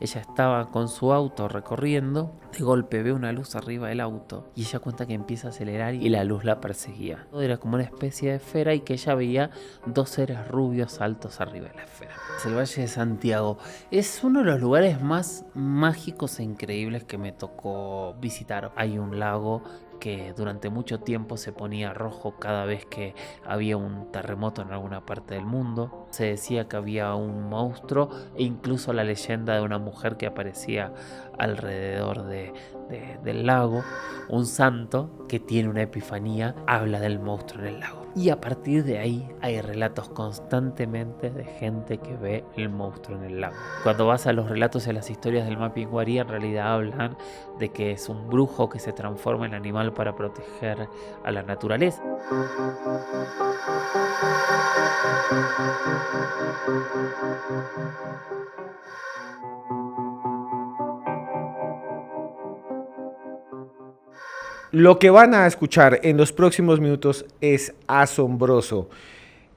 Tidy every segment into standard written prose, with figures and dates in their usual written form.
Ella estaba con su auto recorriendo, de golpe ve una luz arriba del auto y ella cuenta que empieza a acelerar y la luz la perseguía. Todo era como una especie de esfera y que ella veía dos seres rubios altos arriba de la esfera. El Valle de Santiago es uno de los lugares más mágicos e increíbles que me tocó visitar. Hay un lago que durante mucho tiempo se ponía rojo cada vez que había un terremoto en alguna parte del mundo. Se decía que había un monstruo e incluso la leyenda de una mujer que aparecía alrededor del lago. Un santo que tiene una epifanía habla del monstruo en el lago. Y a partir de ahí hay relatos constantemente de gente que ve el monstruo en el lago. Cuando vas a los relatos y a las historias del Mapinguari, en realidad hablan de que es un brujo que se transforma en animal para proteger a la naturaleza. Lo que van a escuchar en los próximos minutos es asombroso.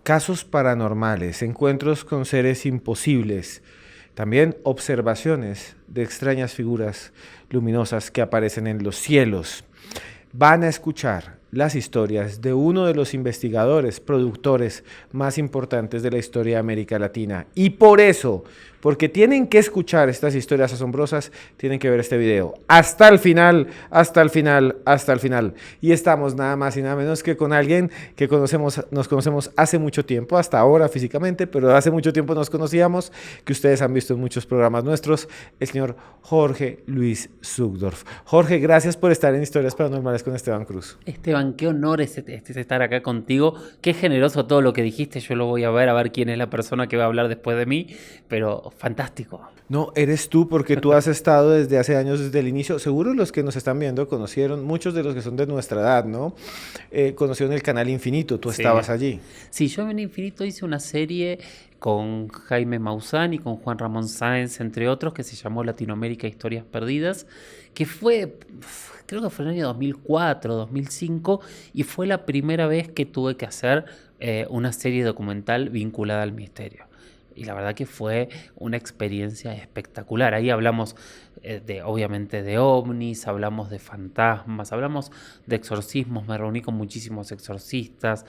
Casos paranormales, encuentros con seres imposibles, también observaciones de extrañas figuras luminosas que aparecen en los cielos. Van a escuchar las historias de uno de los investigadores, productores más importantes de la historia de América Latina. Y por eso, porque tienen que escuchar estas historias asombrosas, tienen que ver este video. Hasta el final, hasta el final, hasta el final. Y estamos nada más y nada menos que con alguien que nos conocemos hace mucho tiempo, hasta ahora físicamente, pero hace mucho tiempo nos conocíamos, que ustedes han visto en muchos programas nuestros, el señor Jorge Luis Zugdorf. Jorge, gracias por estar en Historias Paranormales con Esteban Cruz. Esteban, qué honor es estar acá contigo. Qué generoso todo lo que dijiste. Yo lo voy a ver quién es la persona que va a hablar después de mí. Pero fantástico. No, eres tú porque tú has estado desde hace años, desde el inicio. Seguro los que nos están viendo conocieron, muchos de los que son de nuestra edad, ¿no? Conocieron el canal Infinito, tú Sí. estabas allí. Sí, yo en Infinito hice una serie con Jaime Maussan y con Juan Ramón Sáenz, entre otros, que se llamó Latinoamérica Historias Perdidas, que fue, creo que fue en el año 2004, 2005, y fue la primera vez que tuve que hacer una serie documental vinculada al misterio. Y la verdad que fue una experiencia espectacular. Ahí hablamos obviamente de ovnis, hablamos de fantasmas, hablamos de exorcismos, me reuní con muchísimos exorcistas,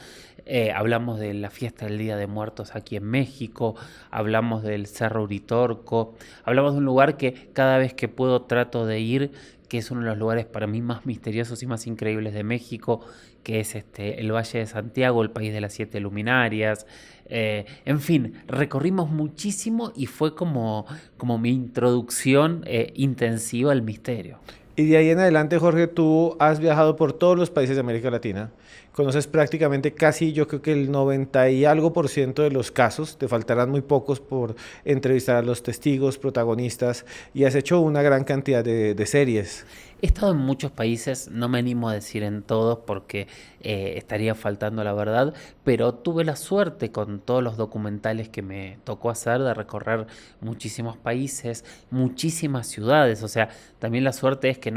hablamos de la fiesta del Día de Muertos aquí en México, hablamos del Cerro Uritorco, hablamos de un lugar que cada vez que puedo trato de ir, que es uno de los lugares para mí más misteriosos y más increíbles de México, que es el Valle de Santiago, el país de las 7 luminarias. En fin, recorrimos muchísimo y fue como mi introducción intensiva al misterio. Y de ahí en adelante, Jorge, tú has viajado por todos los países de América Latina. Conoces prácticamente casi, yo creo que el 90 y algo por ciento de los casos. Te faltarán muy pocos por entrevistar a los testigos, protagonistas. Y has hecho una gran cantidad de series. He estado en muchos países, no me animo a decir en todos porque estaría faltando la verdad, pero tuve la suerte con todos los documentales que me tocó hacer de recorrer muchísimos países, muchísimas ciudades. O sea, también la suerte es que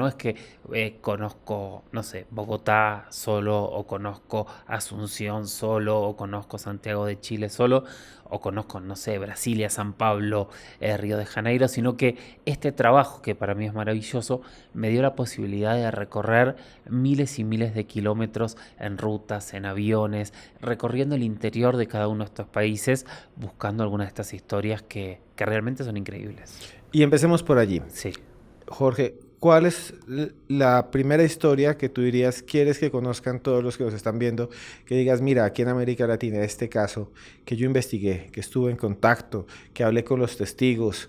conozco, no sé, Bogotá solo, o conozco Asunción solo, o conozco Santiago de Chile solo, o conozco, no sé, Brasilia, San Pablo, Río de Janeiro, sino que este trabajo, que para mí es maravilloso, me dio la posibilidad de recorrer miles y miles de kilómetros en rutas, en aviones, recorriendo el interior de cada uno de estos países, buscando algunas de estas historias que realmente son increíbles. Y empecemos por allí. Sí. Jorge, ¿cuál es la primera historia que tú dirías, quieres que conozcan todos los que nos están viendo? Que digas, mira, aquí en América Latina, este caso que yo investigué, que estuve en contacto, que hablé con los testigos,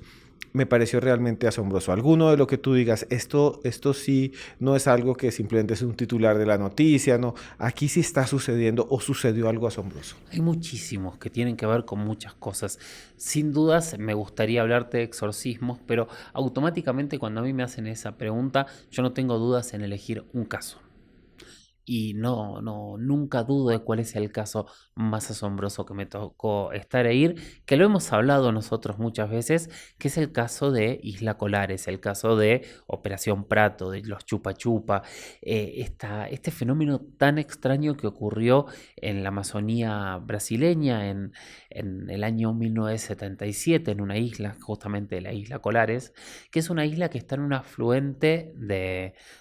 me pareció realmente asombroso. Alguno de lo que tú digas, esto sí no es algo que simplemente es un titular de la noticia, no, aquí sí está sucediendo o sucedió algo asombroso. Hay muchísimos que tienen que ver con muchas cosas. Sin dudas me gustaría hablarte de exorcismos, pero automáticamente cuando a mí me hacen esa pregunta, yo no tengo dudas en elegir un caso. y nunca dudo de cuál es el caso más asombroso que me tocó estar e ir, que lo hemos hablado nosotros muchas veces, que es el caso de Isla Colares, el caso de Operación Prato, de los Chupa Chupa, este fenómeno tan extraño que ocurrió en la Amazonía brasileña en el año 1977, en una isla, justamente la isla Colares, que es una isla que está en un afluente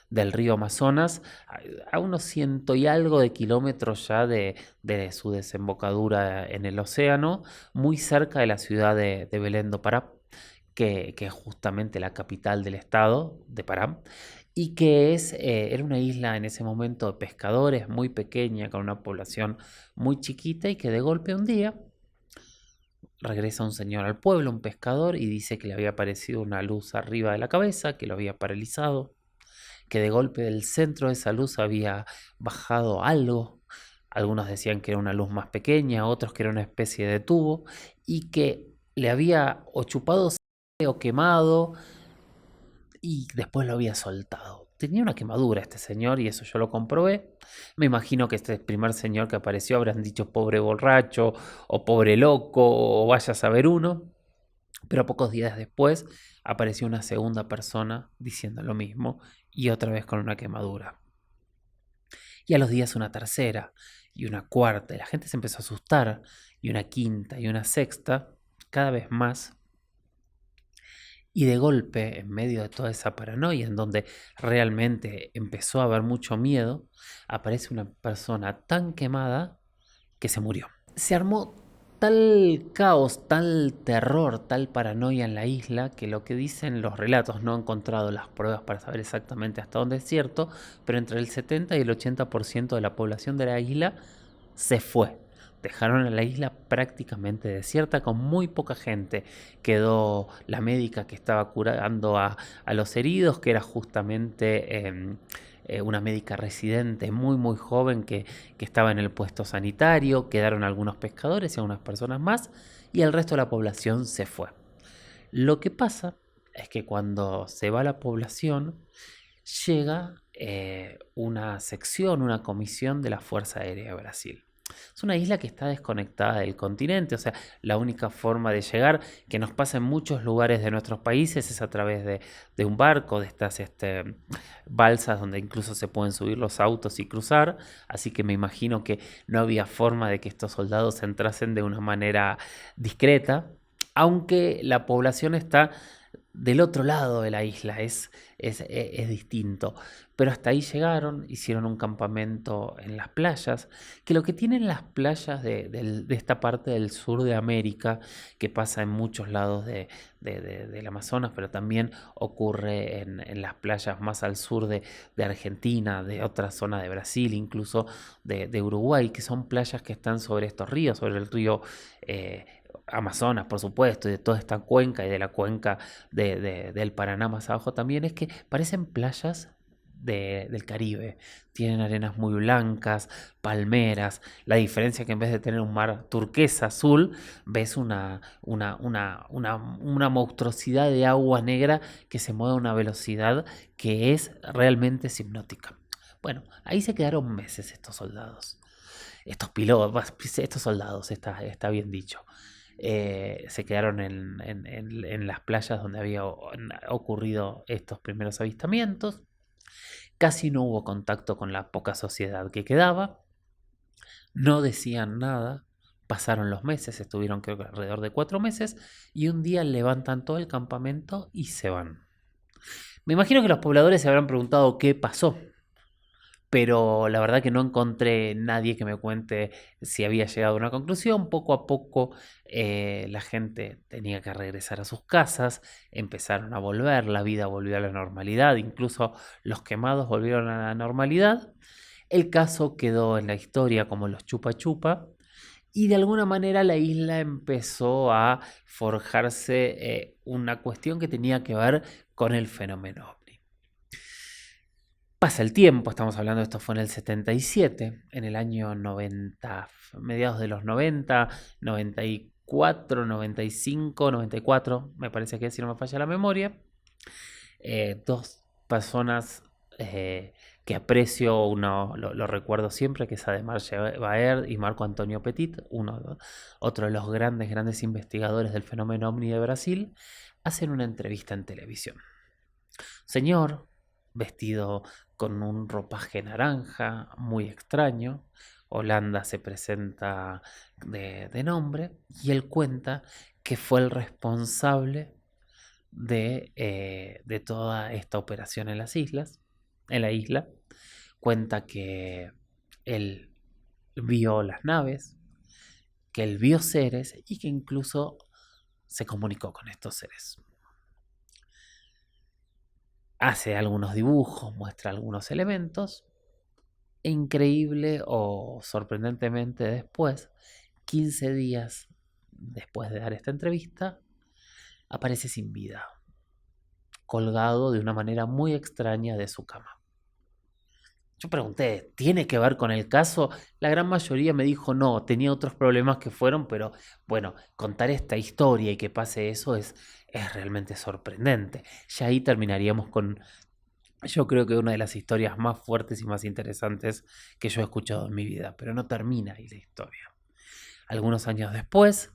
del río Amazonas, a unos ciento y algo de kilómetros ya de su desembocadura en el océano, muy cerca de la ciudad de Belén do Pará, que es justamente la capital del estado de Pará, y que era una isla en ese momento de pescadores, muy pequeña, con una población muy chiquita, y que de golpe un día regresa un señor al pueblo, un pescador, y dice que le había aparecido una luz arriba de la cabeza, que lo había paralizado, que de golpe del centro de esa luz había bajado algo. Algunos decían que era una luz más pequeña, otros que era una especie de tubo, y que le había o chupado sangre o quemado, y después lo había soltado. Tenía una quemadura este señor, y eso yo lo comprobé. Me imagino que este primer señor que apareció habrán dicho pobre borracho, o pobre loco, o vaya a saber uno. Pero pocos días después apareció una segunda persona diciendo lo mismo, y otra vez con una quemadura. Y a los días una tercera y una cuarta, y la gente se empezó a asustar, y una quinta y una sexta, cada vez más. Y de golpe, en medio de toda esa paranoia, en donde realmente empezó a haber mucho miedo, aparece una persona tan quemada que se murió. Se armó tal caos, tal terror, tal paranoia en la isla, que lo que dicen los relatos, no he encontrado las pruebas para saber exactamente hasta dónde es cierto, pero entre el 70 y el 80% de la población de la isla se fue. Dejaron a la isla prácticamente desierta, con muy poca gente. Quedó la médica que estaba curando a los heridos, que era justamente una médica residente muy joven que estaba en el puesto sanitario. Quedaron algunos pescadores y algunas personas más, y el resto de la población se fue. Lo que pasa es que cuando se va la población, llega una sección, una comisión de la Fuerza Aérea de Brasil. Es una isla que está desconectada del continente, o sea, la única forma de llegar, que nos pasa en muchos lugares de nuestros países, es a través de un barco, de estas balsas donde incluso se pueden subir los autos y cruzar. Así que me imagino que no había forma de que estos soldados entrasen de una manera discreta, aunque la población está del otro lado de la isla, es distinto. Pero hasta ahí llegaron, hicieron un campamento en las playas, que lo que tienen las playas de esta parte del sur de América, que pasa en muchos lados del Amazonas, pero también ocurre en las playas más al sur de Argentina, de otra zona de Brasil, incluso de Uruguay, que son playas que están sobre estos ríos, sobre el río Amazonas, por supuesto, y de toda esta cuenca, y de la cuenca del Paraná más abajo también, es que parecen playas del Caribe. Tienen arenas muy blancas, palmeras. La diferencia es que en vez de tener un mar turquesa azul, ves una monstruosidad de agua negra que se mueve a una velocidad que es realmente hipnótica. Bueno, ahí se quedaron meses estos soldados. Estos pilotos, estos soldados, está bien dicho. Se quedaron en las playas donde había ocurrido estos primeros avistamientos. Casi no hubo contacto con la poca sociedad que quedaba. No decían nada. Pasaron los meses, estuvieron creo que alrededor de 4 meses, y un día levantan todo el campamento y se van. Me imagino que los pobladores se habrán preguntado qué pasó, pero la verdad que no encontré nadie que me cuente si había llegado a una conclusión. Poco a poco la gente tenía que regresar a sus casas, empezaron a volver, la vida volvió a la normalidad, incluso los quemados volvieron a la normalidad. El caso quedó en la historia como los Chupa Chupa, y de alguna manera la isla empezó a forjarse una cuestión que tenía que ver con el fenómeno. Pasa el tiempo, estamos hablando de esto fue en el 77, en el año 90, mediados de los 90, 94, 95, 94, me parece que si no me falla la memoria. Dos personas que aprecio, lo recuerdo siempre, que es Ademar Baer y Marco Antonio Petit, otro de los grandes investigadores del fenómeno ovni de Brasil, hacen una entrevista en televisión. Señor, vestido con un ropaje naranja, muy extraño. Holanda se presenta de nombre y él cuenta que fue el responsable de toda esta operación en la isla. Cuenta que él vio las naves, que él vio seres y que incluso se comunicó con estos seres. Hace algunos dibujos, muestra algunos elementos. E increíble o sorprendentemente después, 15 días después de dar esta entrevista, aparece sin vida, colgado de una manera muy extraña de su cama. Yo pregunté, ¿tiene que ver con el caso? La gran mayoría me dijo no, tenía otros problemas que fueron, pero bueno, contar esta historia y que pase eso es realmente sorprendente. Ya ahí terminaríamos con, yo creo que una de las historias más fuertes y más interesantes que yo he escuchado en mi vida, pero no termina ahí la historia. Algunos años después,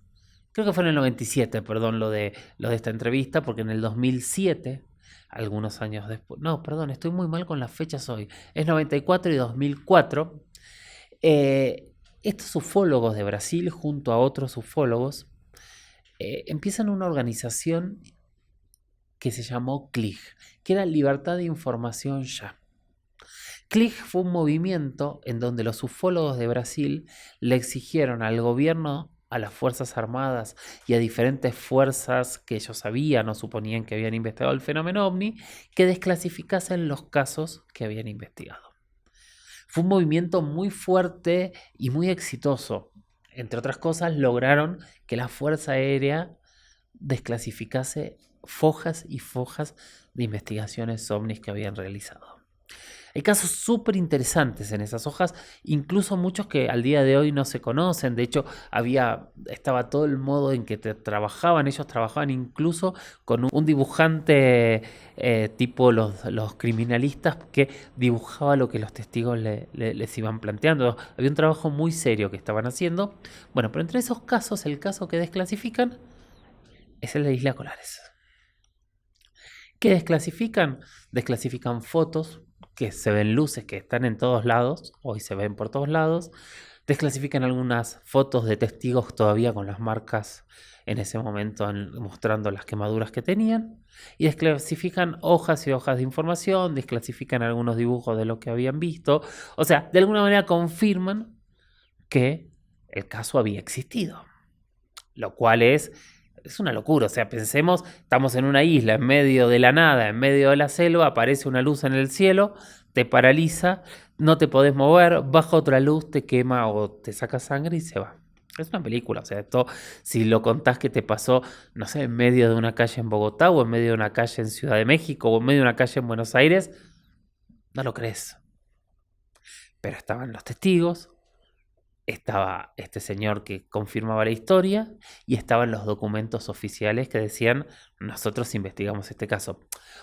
creo que fue en el 97, perdón, lo de esta entrevista, porque en el 2007, algunos años después, no, perdón, estoy muy mal con las fechas hoy, es 94 y 2004, estos ufólogos de Brasil, junto a otros ufólogos, empiezan una organización que se llamó CLIG, que era Libertad de Información Ya. CLIG fue un movimiento en donde los ufólogos de Brasil le exigieron al gobierno, a las Fuerzas Armadas y a diferentes fuerzas que ellos sabían o suponían que habían investigado el fenómeno ovni, que desclasificasen los casos que habían investigado. Fue un movimiento muy fuerte y muy exitoso. Entre otras cosas, lograron que la Fuerza Aérea desclasificase fojas y fojas de investigaciones ovnis que habían realizado. Hay casos súper interesantes en esas hojas, incluso muchos que al día de hoy no se conocen. De hecho, estaba todo el modo en que ellos trabajaban incluso con un dibujante tipo los criminalistas que dibujaba lo que los testigos les iban planteando. Había un trabajo muy serio que estaban haciendo. Bueno, pero entre esos casos, el caso que desclasifican es el de Isla Colares. ¿Qué desclasifican? Desclasifican fotos, que se ven luces que están en todos lados, hoy se ven por todos lados. Desclasifican algunas fotos de testigos todavía con las marcas en ese momento mostrando las quemaduras que tenían. Y desclasifican hojas y hojas de información, desclasifican algunos dibujos de lo que habían visto. O sea, de alguna manera confirman que el caso había existido. Lo cual es una locura, o sea, pensemos, estamos en una isla, en medio de la nada, en medio de la selva, aparece una luz en el cielo, te paraliza, no te podés mover, baja otra luz, te quema o te saca sangre y se va. Es una película, o sea, esto, si lo contás que te pasó, no sé, en medio de una calle en Bogotá, o en medio de una calle en Ciudad de México, o en medio de una calle en Buenos Aires, no lo crees. Pero estaban los testigos, estaba este señor que confirmaba la historia y estaban los documentos oficiales que decían nosotros investigamos este caso.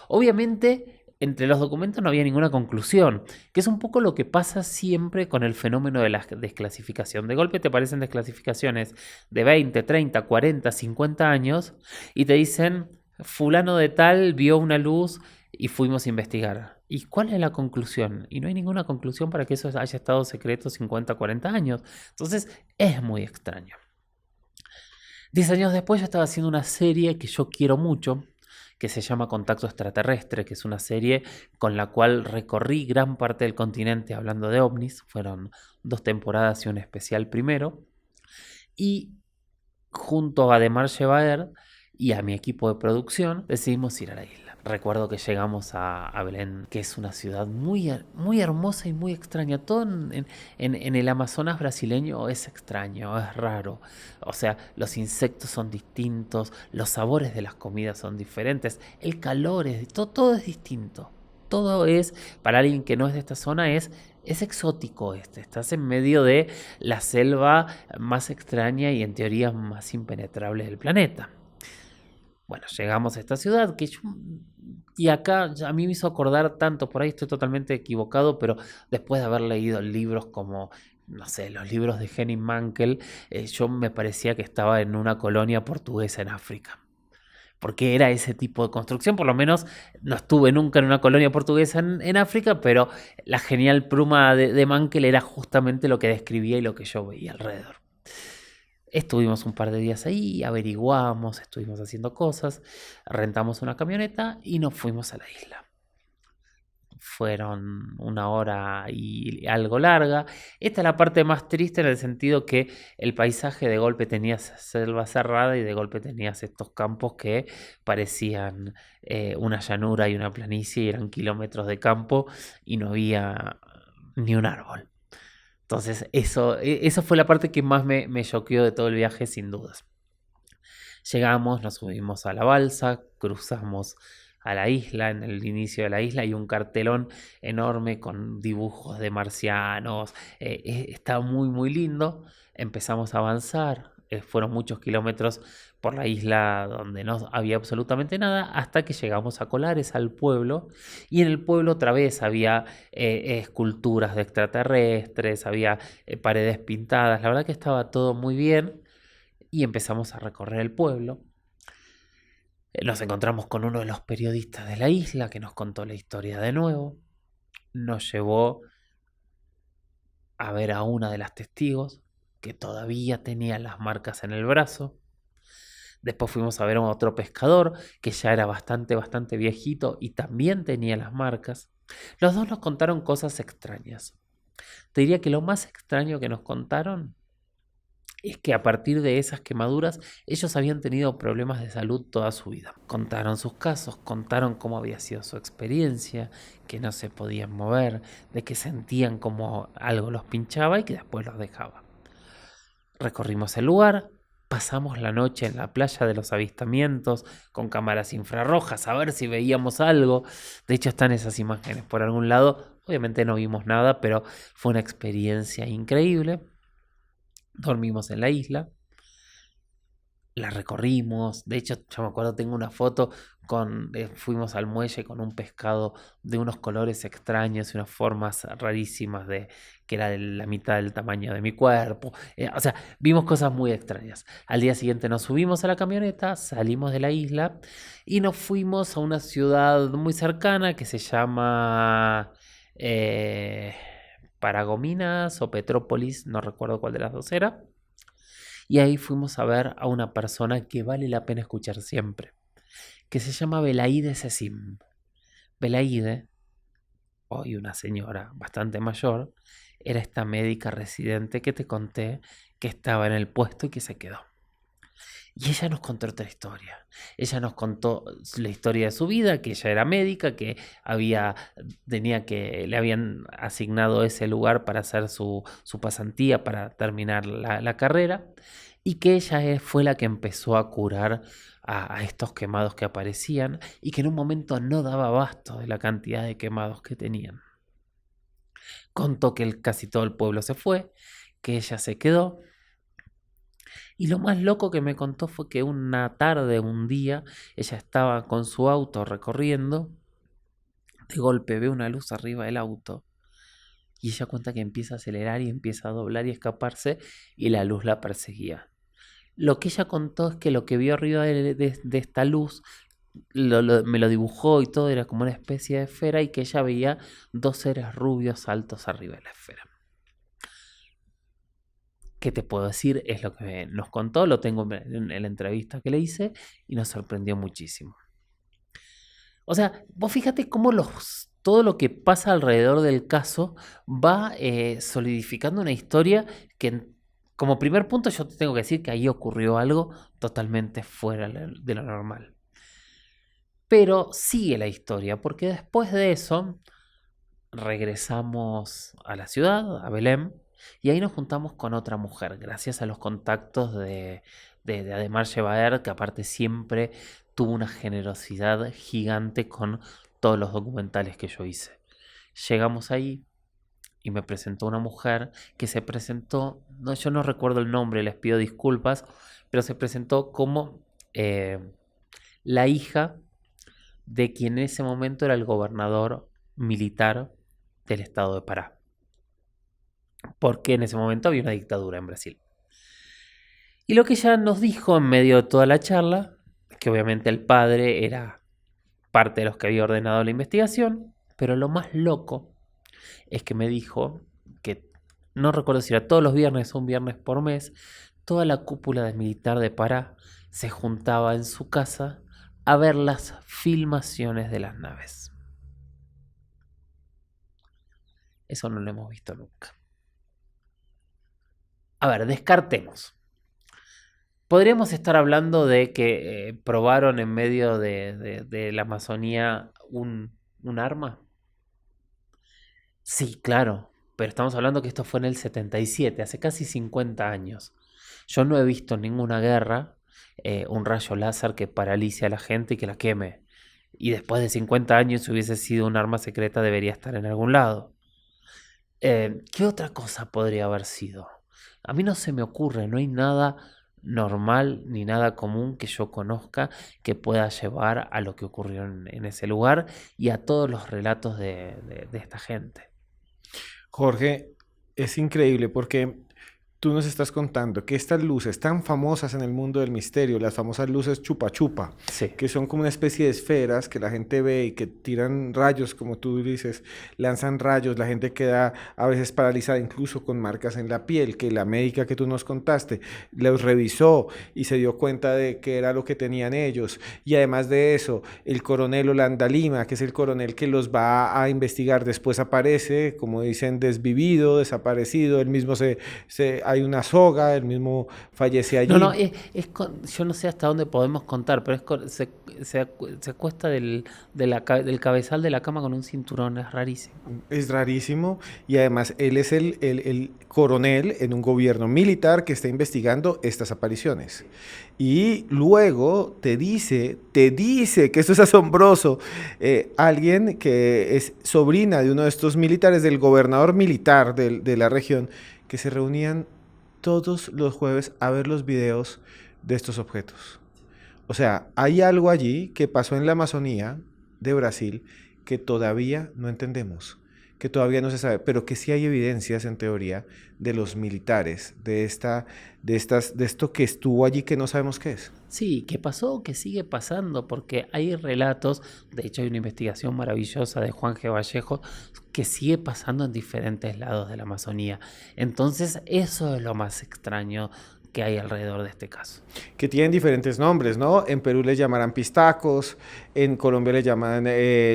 Obviamente entre los documentos no había ninguna conclusión, que es un poco lo que pasa siempre con el fenómeno de la desclasificación. De golpe te aparecen desclasificaciones de 20, 30, 40, 50 años y te dicen fulano de tal vio una luz y fuimos a investigar. ¿Y cuál es la conclusión? Y no hay ninguna conclusión para que eso haya estado secreto 50, 40 años. Entonces es muy extraño. 10 años después yo estaba haciendo una serie que yo quiero mucho, que se llama Contacto Extraterrestre, que es una serie con la cual recorrí gran parte del continente hablando de ovnis. Fueron 2 temporadas y un especial primero. Y junto a Ademar Baer y a mi equipo de producción decidimos ir a la isla. Recuerdo que llegamos a Belén, que es una ciudad muy, muy hermosa y muy extraña. Todo en el Amazonas brasileño es extraño, es raro. O sea, los insectos son distintos, los sabores de las comidas son diferentes, el calor todo es distinto. Todo es, para alguien que no es de esta zona, es exótico. Estás en medio de la selva más extraña y en teoría más impenetrable del planeta. Bueno, llegamos a esta ciudad que yo Y acá a mí me hizo acordar tanto, por ahí estoy totalmente equivocado, pero después de haber leído libros como, no sé, los libros de Henning Mankell, yo me parecía que estaba en una colonia portuguesa en África. Porque era ese tipo de construcción, por lo menos no estuve nunca en una colonia portuguesa en África, pero la genial pluma de Mankell era justamente lo que describía y lo que yo veía alrededor. Estuvimos un par de días ahí, averiguamos, estuvimos haciendo cosas, rentamos una camioneta y nos fuimos a la isla. Fueron 1 hora y algo larga. Esta es la parte más triste en el sentido que el paisaje de golpe tenías selva cerrada y de golpe tenías estos campos que parecían una llanura y una planicie y eran kilómetros de campo y no había ni un árbol. Entonces eso fue la parte que más me choqueó de todo el viaje sin dudas. Llegamos, nos subimos a la balsa, cruzamos a la isla, en el inicio de la isla hay un cartelón enorme con dibujos de marcianos, está muy muy lindo, empezamos a avanzar, fueron muchos kilómetros por la isla donde no había absolutamente nada, hasta que llegamos a Colares, al pueblo, y en el pueblo otra vez había esculturas de extraterrestres, había paredes pintadas, la verdad que estaba todo muy bien, y empezamos a recorrer el pueblo. Nos encontramos con uno de los periodistas de la isla que nos contó la historia de nuevo. Nos llevó a ver a una de las testigos que todavía tenía las marcas en el brazo. Después fuimos a ver a otro pescador que ya era bastante viejito y también tenía las marcas. Los dos nos contaron cosas extrañas. Te diría que lo más extraño que nos contaron es que a partir de esas quemaduras ellos habían tenido problemas de salud toda su vida. Contaron sus casos, contaron cómo había sido su experiencia, que no se podían mover, de que sentían como algo los pinchaba y que después los dejaba. Recorrimos el lugar, pasamos la noche en la playa de los avistamientos con cámaras infrarrojas a ver si veíamos algo. De hecho están esas imágenes por algún lado. Obviamente no vimos nada, pero fue una experiencia increíble. Dormimos en la isla, la recorrimos. De hecho, yo me acuerdo, tengo una foto fuimos al muelle con un pescado de unos colores extraños y unas formas rarísimas que era de la mitad del tamaño de mi cuerpo. O sea, vimos cosas muy extrañas. Al día siguiente nos subimos a la camioneta, salimos de la isla y nos fuimos a una ciudad muy cercana que se llama Paragominas o Petrópolis, no recuerdo cuál de las dos era. Y ahí fuimos a ver a una persona que vale la pena escuchar siempre, que se llama Belaide Sesim. Belaide, hoy una señora bastante mayor, era esta médica residente que te conté que estaba en el puesto y que se quedó. Y ella nos contó otra historia. Ella nos contó la historia de su vida, que ella era médica, que le habían asignado ese lugar para hacer su pasantía, para terminar la carrera, y que ella fue la que empezó a curar a estos quemados que aparecían y que en un momento no daba abasto de la cantidad de quemados que tenían. Contó que casi todo el pueblo se fue, que ella se quedó. Y lo más loco que me contó fue que una tarde, un día, ella estaba con su auto recorriendo, de golpe ve una luz arriba del auto y ella cuenta que empieza a acelerar y empieza a doblar y escaparse y la luz la perseguía. Lo que ella contó es que lo que vio arriba de esta luz me lo dibujó y todo, era como una especie de esfera y que ella veía 2 seres rubios altos arriba de la esfera. ¿Qué te puedo decir? Es lo que nos contó, lo tengo en la entrevista que le hice y nos sorprendió muchísimo. O sea, vos fíjate cómo todo lo que pasa alrededor del caso va solidificando una historia que, como primer punto, yo te tengo que decir que ahí ocurrió algo totalmente fuera de lo normal. Pero sigue la historia, porque después de eso regresamos a la ciudad, a Belém, y ahí nos juntamos con otra mujer, gracias a los contactos de Ademar Shebaer, que aparte siempre tuvo una generosidad gigante con todos los documentales que yo hice. Llegamos ahí y me presentó una mujer que se presentó, no, yo no recuerdo el nombre, les pido disculpas, pero se presentó como la hija de quien en ese momento era el gobernador militar del estado de Pará, porque en ese momento había una dictadura en Brasil. Y lo que ella nos dijo en medio de toda la charla, que obviamente el padre era parte de los que había ordenado la investigación, pero lo más loco es que me dijo que, no recuerdo si era todos los viernes o un viernes por mes, toda la cúpula del militar de Pará se juntaba en su casa a ver las filmaciones de las naves. Eso no lo hemos visto nunca. A ver, descartemos. Podríamos estar hablando de que probaron en medio de la Amazonía un arma. Sí, claro, pero estamos hablando que esto fue en el 77, hace casi 50 años. Yo no he visto en ninguna guerra un rayo láser que paralice a la gente y que la queme. Y después de 50 años, si hubiese sido un arma secreta, debería estar en algún lado. ¿Qué otra cosa podría haber sido? A mí no se me ocurre, no hay nada normal ni nada común que yo conozca que pueda llevar a lo que ocurrió en ese lugar y a todos los relatos de esta gente. Jorge, es increíble porque tú nos estás contando que estas luces tan famosas en el mundo del misterio, las famosas luces chupa chupa, Sí. que son como una especie de esferas que la gente ve y que tiran rayos, como tú dices, lanzan rayos, la gente queda a veces paralizada, incluso con marcas en la piel, que la médica que tú nos contaste los revisó y se dio cuenta de que era lo que tenían ellos. Y además de eso, el coronel Holanda Lima, que es el coronel que los va a investigar, después aparece, como dicen, desvivido, desaparecido, él mismo hay una soga, él mismo fallece allí. No, yo no sé hasta dónde podemos contar, pero se acuesta del cabezal de la cama con un cinturón, es rarísimo. Es rarísimo y además él es el coronel en un gobierno militar que está investigando estas apariciones. Y luego te dice que esto es asombroso, alguien que es sobrina de uno de estos militares, del gobernador militar de la región, que se reunían todos los jueves a ver los videos de estos objetos. O sea, hay algo allí que pasó en la Amazonía de Brasil que todavía no entendemos, que todavía no se sabe, pero que sí hay evidencias en teoría de los militares, de esto que estuvo allí que no sabemos qué es. Sí, que pasó, que sigue pasando, porque hay relatos, de hecho hay una investigación maravillosa de Juan G. Vallejo que sigue pasando en diferentes lados de la Amazonía. Entonces eso es lo más extraño que hay alrededor de este caso. Que tienen diferentes nombres, ¿no? En Perú les llamarán pistacos, en Colombia les llaman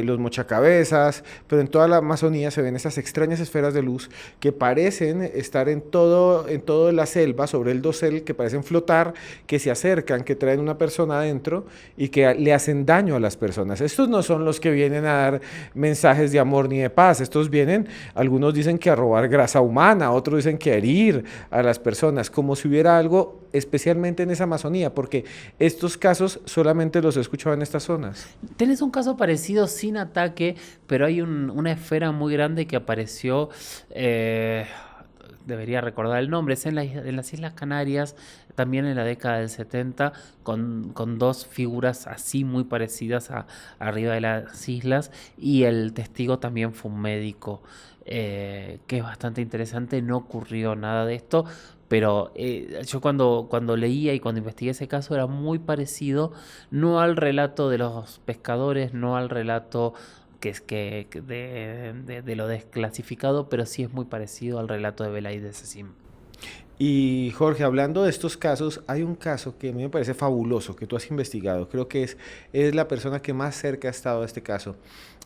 los mochacabezas, pero en toda la Amazonía se ven esas extrañas esferas de luz que parecen estar en toda la selva, sobre el dosel, que parecen flotar, que se acercan, que traen una persona adentro y que le hacen daño a las personas. Estos no son los que vienen a dar mensajes de amor ni de paz, estos vienen, algunos dicen que a robar grasa humana, otros dicen que a herir a las personas, como si hubiera algo especialmente en esa Amazonía, porque estos casos solamente los he escuchado en estas zonas. Tenés un caso parecido sin ataque, pero hay una esfera muy grande que apareció, debería recordar el nombre, es en las Islas Canarias, también en la década del 70, con dos figuras así muy parecidas arriba de las islas, y el testigo también fue un médico, que es bastante interesante. No ocurrió nada de esto, pero yo cuando leía y cuando investigué ese caso era muy parecido, no al relato de los pescadores, no al relato de lo desclasificado, pero sí es muy parecido al relato de Belaid Sessim. Y Jorge, hablando de estos casos, hay un caso que a mí me parece fabuloso, que tú has investigado. Creo que es la persona que más cerca ha estado a este caso,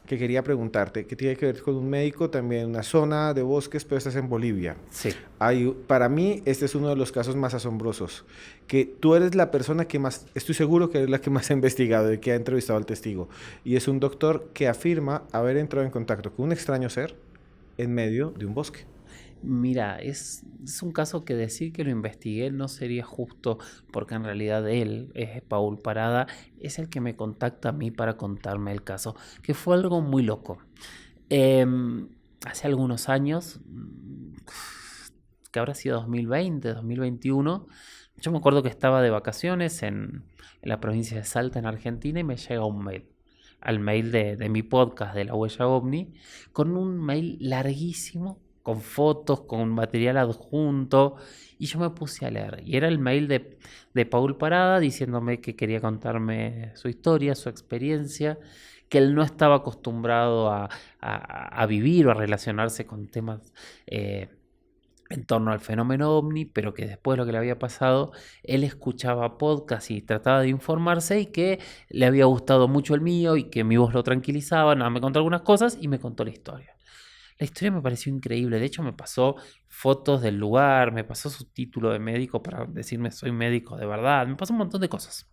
que quería preguntarte, que tiene que ver con un médico también en una zona de bosques, pero estás en Bolivia. Sí. Para mí, este es uno de los casos más asombrosos, que tú eres la persona que más, estoy seguro que eres la que más ha investigado y que ha entrevistado al testigo. Y es un doctor que afirma haber entrado en contacto con un extraño ser en medio de un bosque. Mira, es un caso que decir que lo investigué no sería justo, porque en realidad él, es Paul Parada, es el que me contacta a mí para contarme el caso, que fue algo muy loco. Hace algunos años, que habrá sido 2020, 2021, yo me acuerdo que estaba de vacaciones en la provincia de Salta, en Argentina, y me llega un mail. al mail de mi podcast de La Huella OVNI, con un mail larguísimo, con fotos, con material adjunto, y yo me puse a leer. Y era el mail de Paul Parada diciéndome que quería contarme su historia, su experiencia, que él no estaba acostumbrado a vivir o a relacionarse con temas en torno al fenómeno ovni, pero que después de lo que le había pasado, él escuchaba podcasts y trataba de informarse y que le había gustado mucho el mío y que mi voz lo tranquilizaba. Nada, me contó algunas cosas y me contó la historia. La historia me pareció increíble. De hecho, me pasó fotos del lugar, me pasó su título de médico para decirme soy médico de verdad, me pasó un montón de cosas.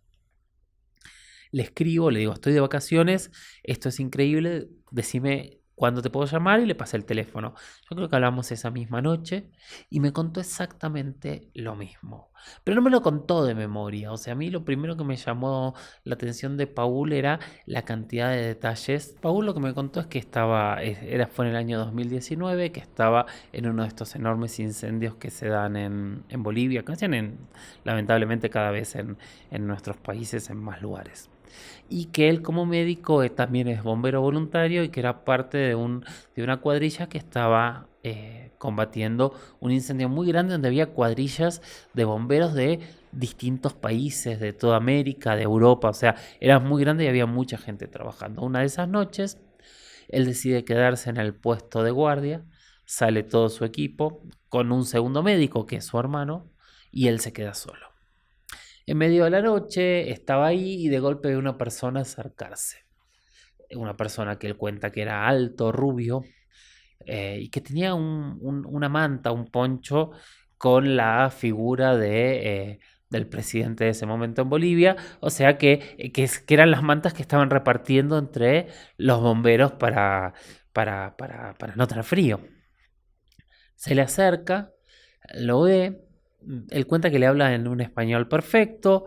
Le escribo, le digo, estoy de vacaciones, esto es increíble, decime cuándo te puedo llamar, y le pasé el teléfono. Yo creo que hablamos esa misma noche y me contó exactamente lo mismo. Pero no me lo contó de memoria. O sea, a mí lo primero que me llamó la atención de Paul era la cantidad de detalles. Paul lo que me contó es que fue en el año 2019, que estaba en uno de estos enormes incendios que se dan en Bolivia, que se dan lamentablemente cada vez en nuestros países, en más lugares. Y que él como médico también es bombero voluntario y que era parte de una cuadrilla que estaba combatiendo un incendio muy grande donde había cuadrillas de bomberos de distintos países, de toda América, de Europa. O sea, era muy grande y había mucha gente trabajando. Una de esas noches, él decide quedarse en el puesto de guardia, sale todo su equipo con un segundo médico que es su hermano y él se queda solo. En medio de la noche estaba ahí y de golpe ve una persona acercarse. Una persona que él cuenta que era alto, rubio, y que tenía una manta, un poncho con la figura del presidente de ese momento en Bolivia. O sea que eran las mantas que estaban repartiendo entre los bomberos para no tener frío. Se le acerca, lo ve. Él cuenta que le habla en un español perfecto,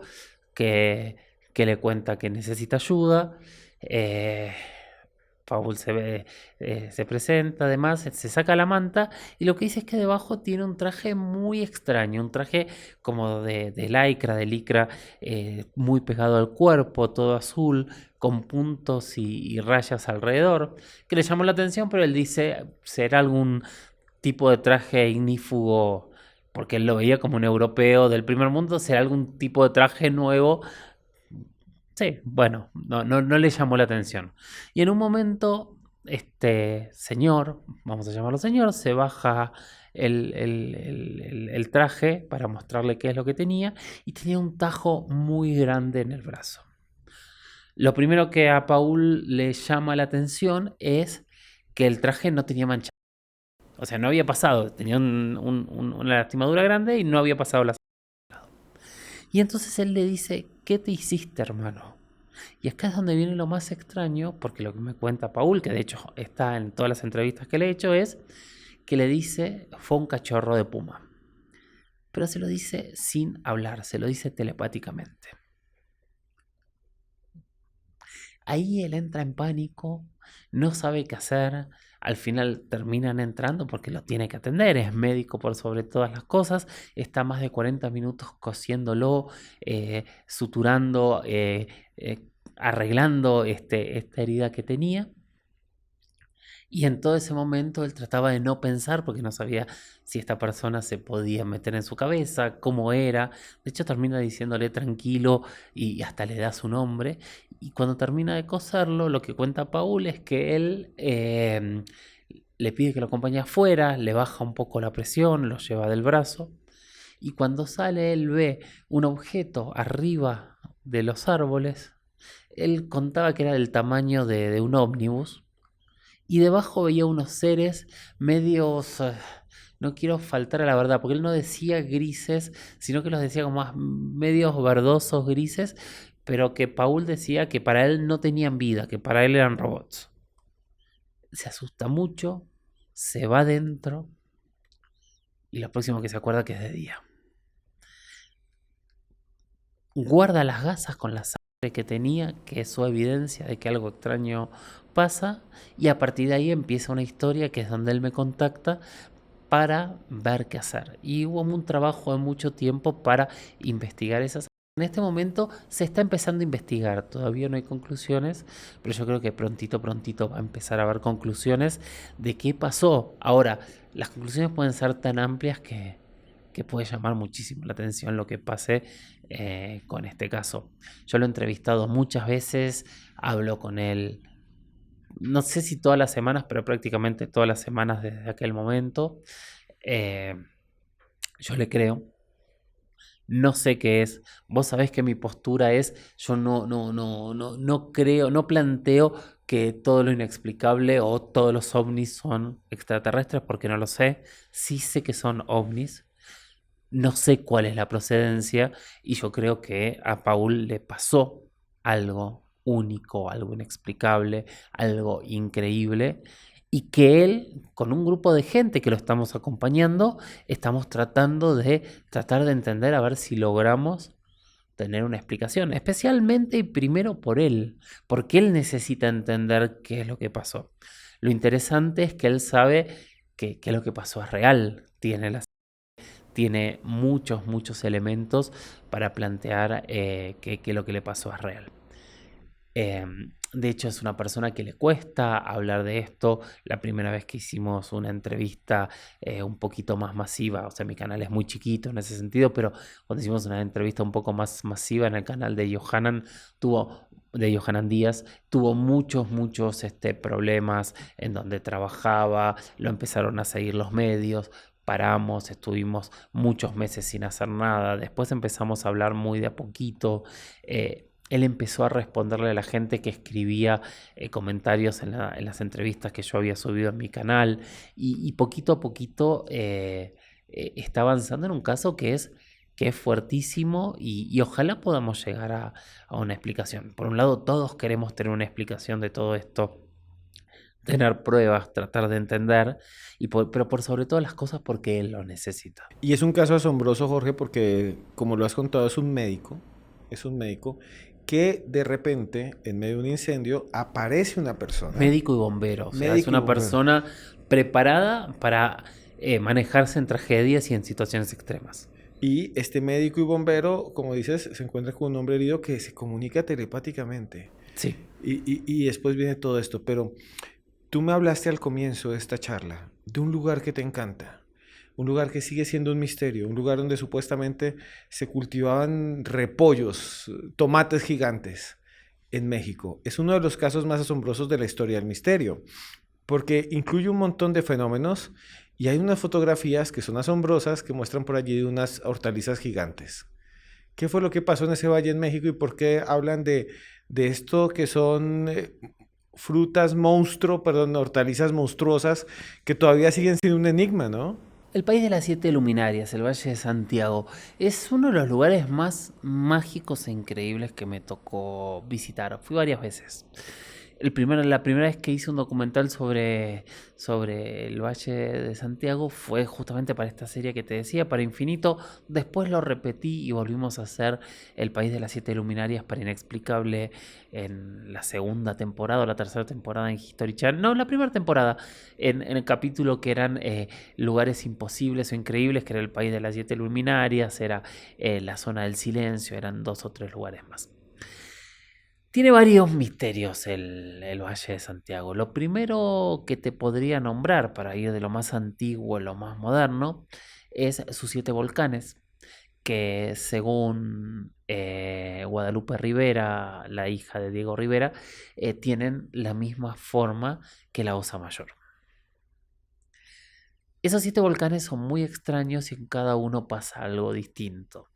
que, que le cuenta que necesita ayuda. eh, Paul se presenta, además, se saca la manta y lo que dice es que debajo tiene un traje muy extraño, un traje como de licra, muy pegado al cuerpo, todo azul, con puntos y rayas alrededor, que le llamó la atención, pero él dice, será algún tipo de traje ignífugo, porque él lo veía como un europeo del primer mundo, será algún tipo de traje nuevo. Sí, bueno, no le llamó la atención. Y en un momento, este señor, vamos a llamarlo señor, se baja el traje para mostrarle qué es lo que tenía, y tenía un tajo muy grande en el brazo. Lo primero que a Paul le llama la atención es que el traje no tenía mancha. O sea, no había pasado, tenía una lastimadura grande y no había pasado la... Y entonces él le dice, ¿qué te hiciste, hermano? Y acá es donde viene lo más extraño, porque lo que me cuenta Paul, que de hecho está en todas las entrevistas que le he hecho, es que le dice, fue un cachorro de puma. Pero se lo dice sin hablar, se lo dice telepáticamente. Ahí él entra en pánico, no sabe qué hacer. Al final terminan entrando porque lo tiene que atender, es médico por sobre todas las cosas, está más de 40 minutos cosiéndolo, suturando, arreglando esta herida que tenía. Y en todo ese momento él trataba de no pensar porque no sabía si esta persona se podía meter en su cabeza, cómo era. De hecho termina diciéndole tranquilo y hasta le da su nombre. Y cuando termina de coserlo, lo que cuenta Paul es que él le pide que lo acompañe afuera, le baja un poco la presión, lo lleva del brazo. Y cuando sale él ve un objeto arriba de los árboles. Él contaba que era del tamaño de un ómnibus. Y debajo veía unos seres medios, no quiero faltar a la verdad, porque él no decía grises, sino que los decía como más medios verdosos, grises, pero que Paul decía que para él no tenían vida, que para él eran robots. Se asusta mucho, se va adentro y lo próximo que se acuerda que es de día. Guarda las gasas con la sangre que tenía, que es su evidencia de que algo extraño pasa, y a partir de ahí empieza una historia que es donde él me contacta para ver qué hacer. Y hubo un trabajo de mucho tiempo para investigar esas En este momento se está empezando a investigar, todavía no hay conclusiones, pero yo creo que prontito va a empezar a haber conclusiones de qué pasó. Ahora, las conclusiones pueden ser tan amplias que puede llamar muchísimo la atención lo que pase con este caso. Yo lo he entrevistado muchas veces, hablo con él, no sé si todas las semanas, pero prácticamente todas las semanas desde aquel momento. Eh, yo le creo. No sé qué es. Vos sabés que mi postura es, yo no creo, no planteo que todo lo inexplicable o todos los ovnis son extraterrestres porque no lo sé. Sí sé que son ovnis. No sé cuál es la procedencia y yo creo que a Paul le pasó algo único, algo inexplicable, algo increíble y que él, con un grupo de gente que lo estamos acompañando, estamos tratar de entender a ver si logramos tener una explicación, especialmente y primero por él, porque él necesita entender qué es lo que pasó. Lo interesante es que él sabe que lo que pasó es real, tiene muchos elementos para plantear que lo que le pasó es real. De hecho, es una persona que le cuesta hablar de esto. La primera vez que hicimos una entrevista un poquito más masiva, o sea, mi canal es muy chiquito en ese sentido, pero cuando hicimos una entrevista un poco más masiva en el canal de Johanan Díaz, tuvo muchos problemas en donde trabajaba, lo empezaron a seguir los medios. Paramos, estuvimos muchos meses sin hacer nada, después empezamos a hablar muy de a poquito. Él empezó a responderle a la gente que escribía comentarios en las entrevistas que yo había subido en mi canal y poquito a poquito está avanzando en un caso que es fuertísimo y ojalá podamos llegar a una explicación. Por un lado, todos queremos tener una explicación de todo esto, tener pruebas, tratar de entender, pero por sobre todas las cosas porque él lo necesita. Y es un caso asombroso, Jorge, porque como lo has contado, es un médico que de repente, en medio de un incendio, aparece una persona. Médico y bombero, o sea, es Médico y una bombero. persona preparada para manejarse en tragedias y en situaciones extremas. Y este médico y bombero, como dices, se encuentra con un hombre herido que se comunica telepáticamente. Sí. Y después viene todo esto. Pero tú me hablaste al comienzo de esta charla de un lugar que te encanta. Un lugar que sigue siendo un misterio. Un lugar donde supuestamente se cultivaban repollos, tomates gigantes en México. Es uno de los casos más asombrosos de la historia del misterio, porque incluye un montón de fenómenos y hay unas fotografías que son asombrosas que muestran por allí unas hortalizas gigantes. ¿Qué fue lo que pasó en ese valle en México y por qué hablan de esto que son hortalizas monstruosas que todavía siguen siendo un enigma, ¿no? El país de las 7 luminarias, el Valle de Santiago, es uno de los lugares más mágicos e increíbles que me tocó visitar. Fui varias veces. La primera vez que hice un documental sobre el Valle de Santiago fue justamente para esta serie que te decía, para Infinito. Después lo repetí y volvimos a hacer El País de las 7 Luminarias para Inexplicable en la segunda temporada o la tercera temporada en History Channel. No, la primera temporada, en el capítulo que eran lugares imposibles o increíbles, que era el País de las 7 Luminarias, era la zona del silencio, eran 2 o 3 lugares más. Tiene varios misterios el Valle de Santiago. Lo primero que te podría nombrar para ir de lo más antiguo a lo más moderno es sus 7 volcanes, que según Guadalupe Rivera, la hija de Diego Rivera, tienen la misma forma que la Osa Mayor. Esos 7 volcanes son muy extraños y en cada uno pasa algo distinto.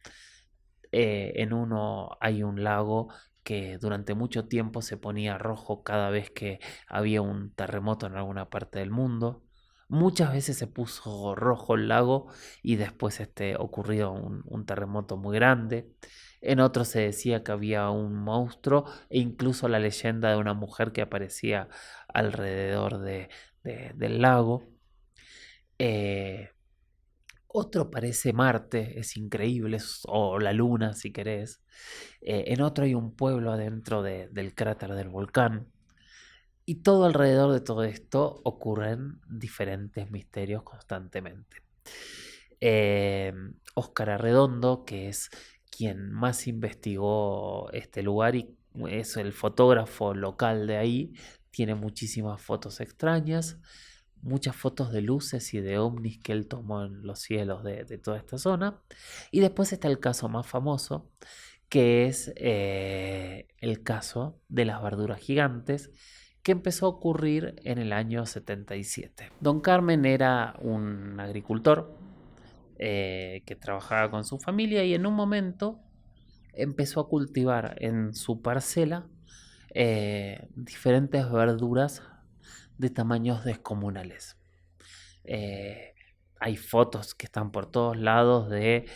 En uno hay un lago que durante mucho tiempo se ponía rojo cada vez que había un terremoto en alguna parte del mundo. Muchas veces se puso rojo el lago y después ocurrió un terremoto muy grande. En otro se decía que había un monstruo e incluso la leyenda de una mujer que aparecía alrededor del lago. Otro parece Marte, es increíble, o la Luna si querés. En otro hay un pueblo adentro del cráter del volcán. Y todo alrededor de todo esto ocurren diferentes misterios constantemente. Óscar Arredondo, que es quien más investigó este lugar y es el fotógrafo local de ahí. Tiene muchísimas fotos extrañas, muchas fotos de luces y de ovnis que él tomó en los cielos de toda esta zona. Y después está el caso más famoso, que es el caso de las verduras gigantes, que empezó a ocurrir en el año 77. Don Carmen era un agricultor que trabajaba con su familia y en un momento empezó a cultivar en su parcela diferentes verduras de tamaños descomunales. Hay fotos que están por todos lados de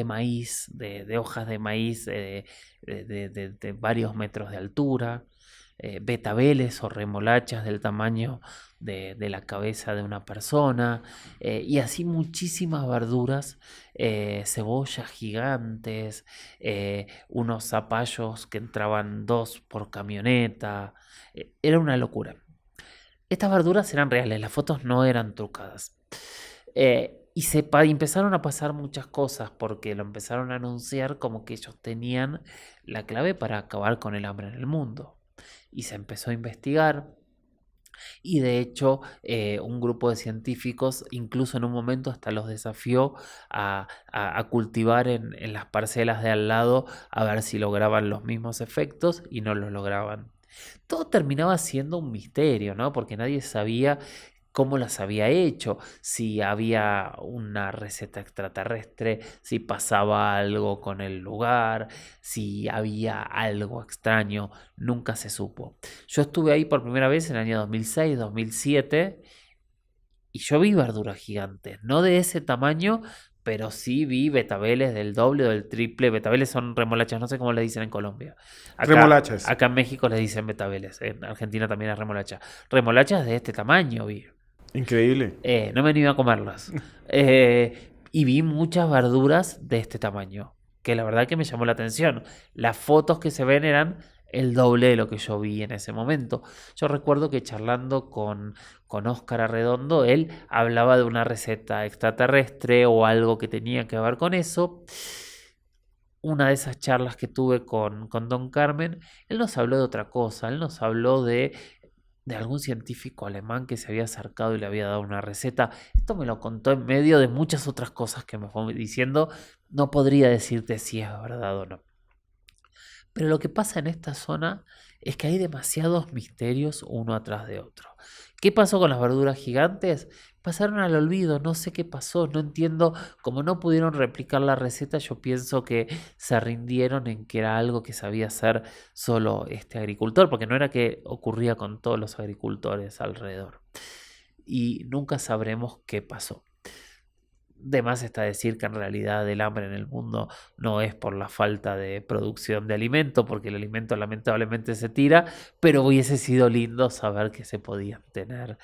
maíz, de hojas de maíz de varios metros de altura, betabeles o remolachas del tamaño de la cabeza de una persona, y así muchísimas verduras, cebollas gigantes, unos zapallos que entraban 2 por camioneta. Era una locura. Estas verduras eran reales, las fotos no eran trucadas. Y empezaron a pasar muchas cosas porque lo empezaron a anunciar como que ellos tenían la clave para acabar con el hambre en el mundo. Y se empezó a investigar. Y de hecho, un grupo de científicos, incluso en un momento hasta los desafió a cultivar en las parcelas de al lado a ver si lograban los mismos efectos, y no los lograban. Todo terminaba siendo un misterio, ¿no? Porque nadie sabía cómo las había hecho, si había una receta extraterrestre, si pasaba algo con el lugar, si había algo extraño, nunca se supo. Yo estuve ahí por primera vez en el año 2006, 2007, y yo vi verduras gigantes, no de ese tamaño, pero sí vi betabeles del doble o del triple. Betabeles son remolachas, no sé cómo le dicen en Colombia. Remolachas. Acá en México le dicen betabeles, en Argentina también es remolacha. Remolachas de este tamaño vi. Increíble. No me animo a comerlas. Y vi muchas verduras de este tamaño, que la verdad que me llamó la atención. Las fotos que se ven eran el doble de lo que yo vi en ese momento. Yo recuerdo que charlando con Óscar Arredondo, él hablaba de una receta extraterrestre o algo que tenía que ver con eso. Una de esas charlas que tuve con Don Carmen, él nos habló de otra cosa. Él nos habló de algún científico alemán que se había acercado y le había dado una receta. Esto me lo contó en medio de muchas otras cosas que me fue diciendo. No podría decirte si es verdad o no. Pero lo que pasa en esta zona es que hay demasiados misterios uno atrás de otro. ¿Qué pasó con las verduras gigantes? Pasaron al olvido, no sé qué pasó, no entiendo. Como no pudieron replicar la receta, yo pienso que se rindieron en que era algo que sabía hacer solo este agricultor, porque no era que ocurría con todos los agricultores alrededor. Y nunca sabremos qué pasó. De más está decir que en realidad el hambre en el mundo no es por la falta de producción de alimento, porque el alimento lamentablemente se tira, pero hubiese sido lindo saber que se podía tener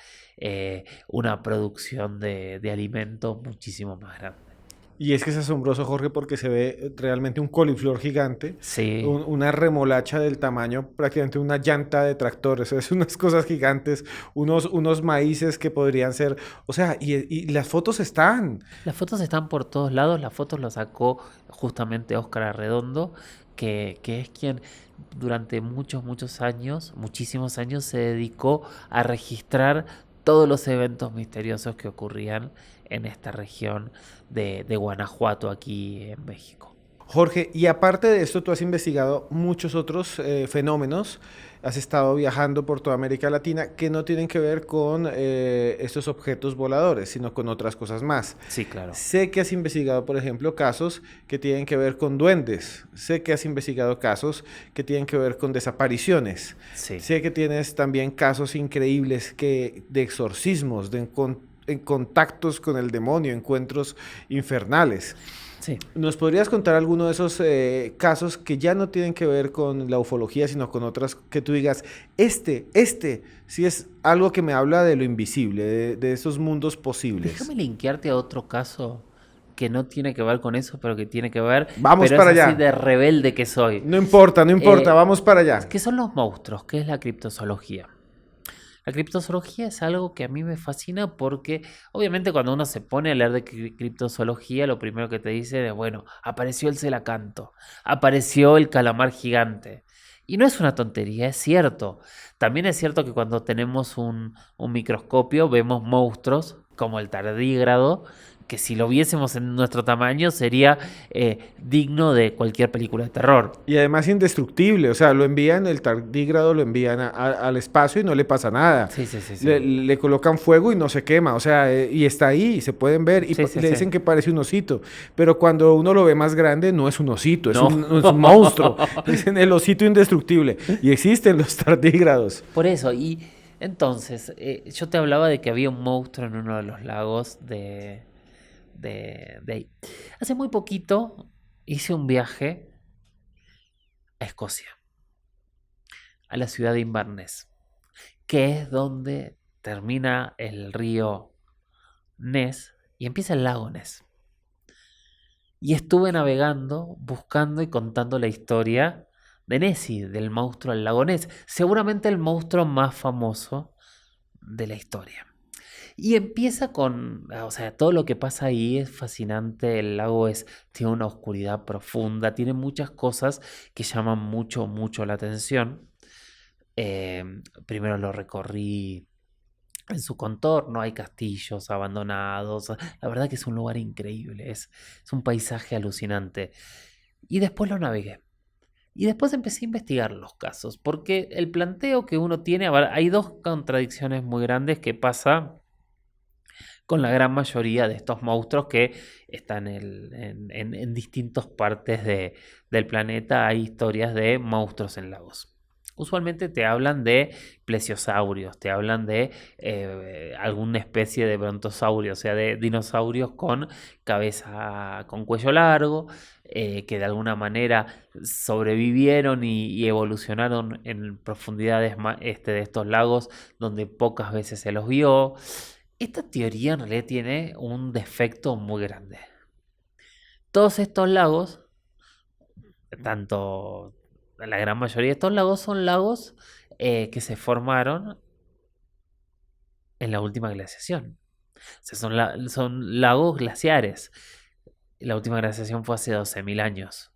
una producción de alimento muchísimo más grande. Y es que es asombroso, Jorge, porque se ve realmente un coliflor gigante, Sí. una remolacha del tamaño prácticamente una llanta de tractor. Eso es unas cosas gigantes, unos maíces que podrían ser... O sea, y las fotos están. Las fotos están por todos lados. Las fotos las sacó justamente Óscar Arredondo, que es quien durante muchos años, muchísimos años, se dedicó a registrar todos los eventos misteriosos que ocurrían en esta región de Guanajuato, aquí en México. Jorge, y aparte de esto, tú has investigado muchos otros fenómenos, has estado viajando por toda América Latina que no tienen que ver con estos objetos voladores, sino con otras cosas más. Sí, claro. Sé que has investigado, por ejemplo, casos que tienen que ver con duendes, sé que has investigado casos que tienen que ver con desapariciones, Sí. sé que tienes también casos increíbles de exorcismos, en contactos con el demonio, encuentros infernales. Sí. ¿Nos podrías contar alguno de esos casos que ya no tienen que ver con la ufología, sino con otras que tú digas, este sí es algo que me habla de lo invisible, de esos mundos posibles? Déjame linkearte a otro caso que no tiene que ver con eso, pero que tiene que ver. Vamos pero para es así allá. de rebelde que soy. No importa, vamos para allá. ¿Qué son los monstruos? ¿Qué es la criptozoología? La criptozoología es algo que a mí me fascina porque obviamente cuando uno se pone a leer de criptozoología, lo primero que te dicen es, bueno, apareció el celacanto, apareció el calamar gigante. Y no es una tontería, es cierto. También es cierto que cuando tenemos un microscopio vemos monstruos como el tardígrado, que si lo viésemos en nuestro tamaño sería digno de cualquier película de terror. Y además indestructible, o sea, lo envían, el tardígrado lo envían al espacio y no le pasa nada. Sí, sí, sí, Le, sí. le colocan fuego y no se quema, o sea, y está ahí, y se pueden ver, y Sí, sí, le sí. dicen que parece un osito, pero cuando uno lo ve más grande, no es un osito, No. es un monstruo. Dicen el osito indestructible, y existen los tardígrados. Por eso, y entonces, yo te hablaba de que había un monstruo en uno de los lagos de ahí. Hace muy poquito hice un viaje a Escocia, a la ciudad de Inverness, que es donde termina el río Ness y empieza el lago Ness. Y estuve navegando, buscando y contando la historia de Nessie, del monstruo del lago Ness, seguramente el monstruo más famoso de la historia. Y empieza con, o sea, todo lo que pasa ahí es fascinante, el lago tiene una oscuridad profunda, tiene muchas cosas que llaman mucho, mucho la atención. Eh, Primero lo recorrí en su contorno, hay castillos abandonados, la verdad que es un lugar increíble, es un paisaje alucinante. Y después lo navegué. Y después empecé a investigar los casos, porque el planteo que uno tiene, a ver, hay dos contradicciones muy grandes que pasa con la gran mayoría de estos monstruos que están en distintas partes del planeta. Hay historias de monstruos en lagos. Usualmente te hablan de plesiosaurios, te hablan de alguna especie de brontosaurio, o sea, de dinosaurios con cabeza, con cuello largo, que de alguna manera sobrevivieron y evolucionaron en profundidades de estos lagos donde pocas veces se los vio. Esta teoría en realidad tiene un defecto muy grande. Todos estos lagos, tanto la gran mayoría de estos lagos, son lagos que se formaron en la última glaciación. O sea, son lagos glaciares. La última glaciación fue hace 12.000 años.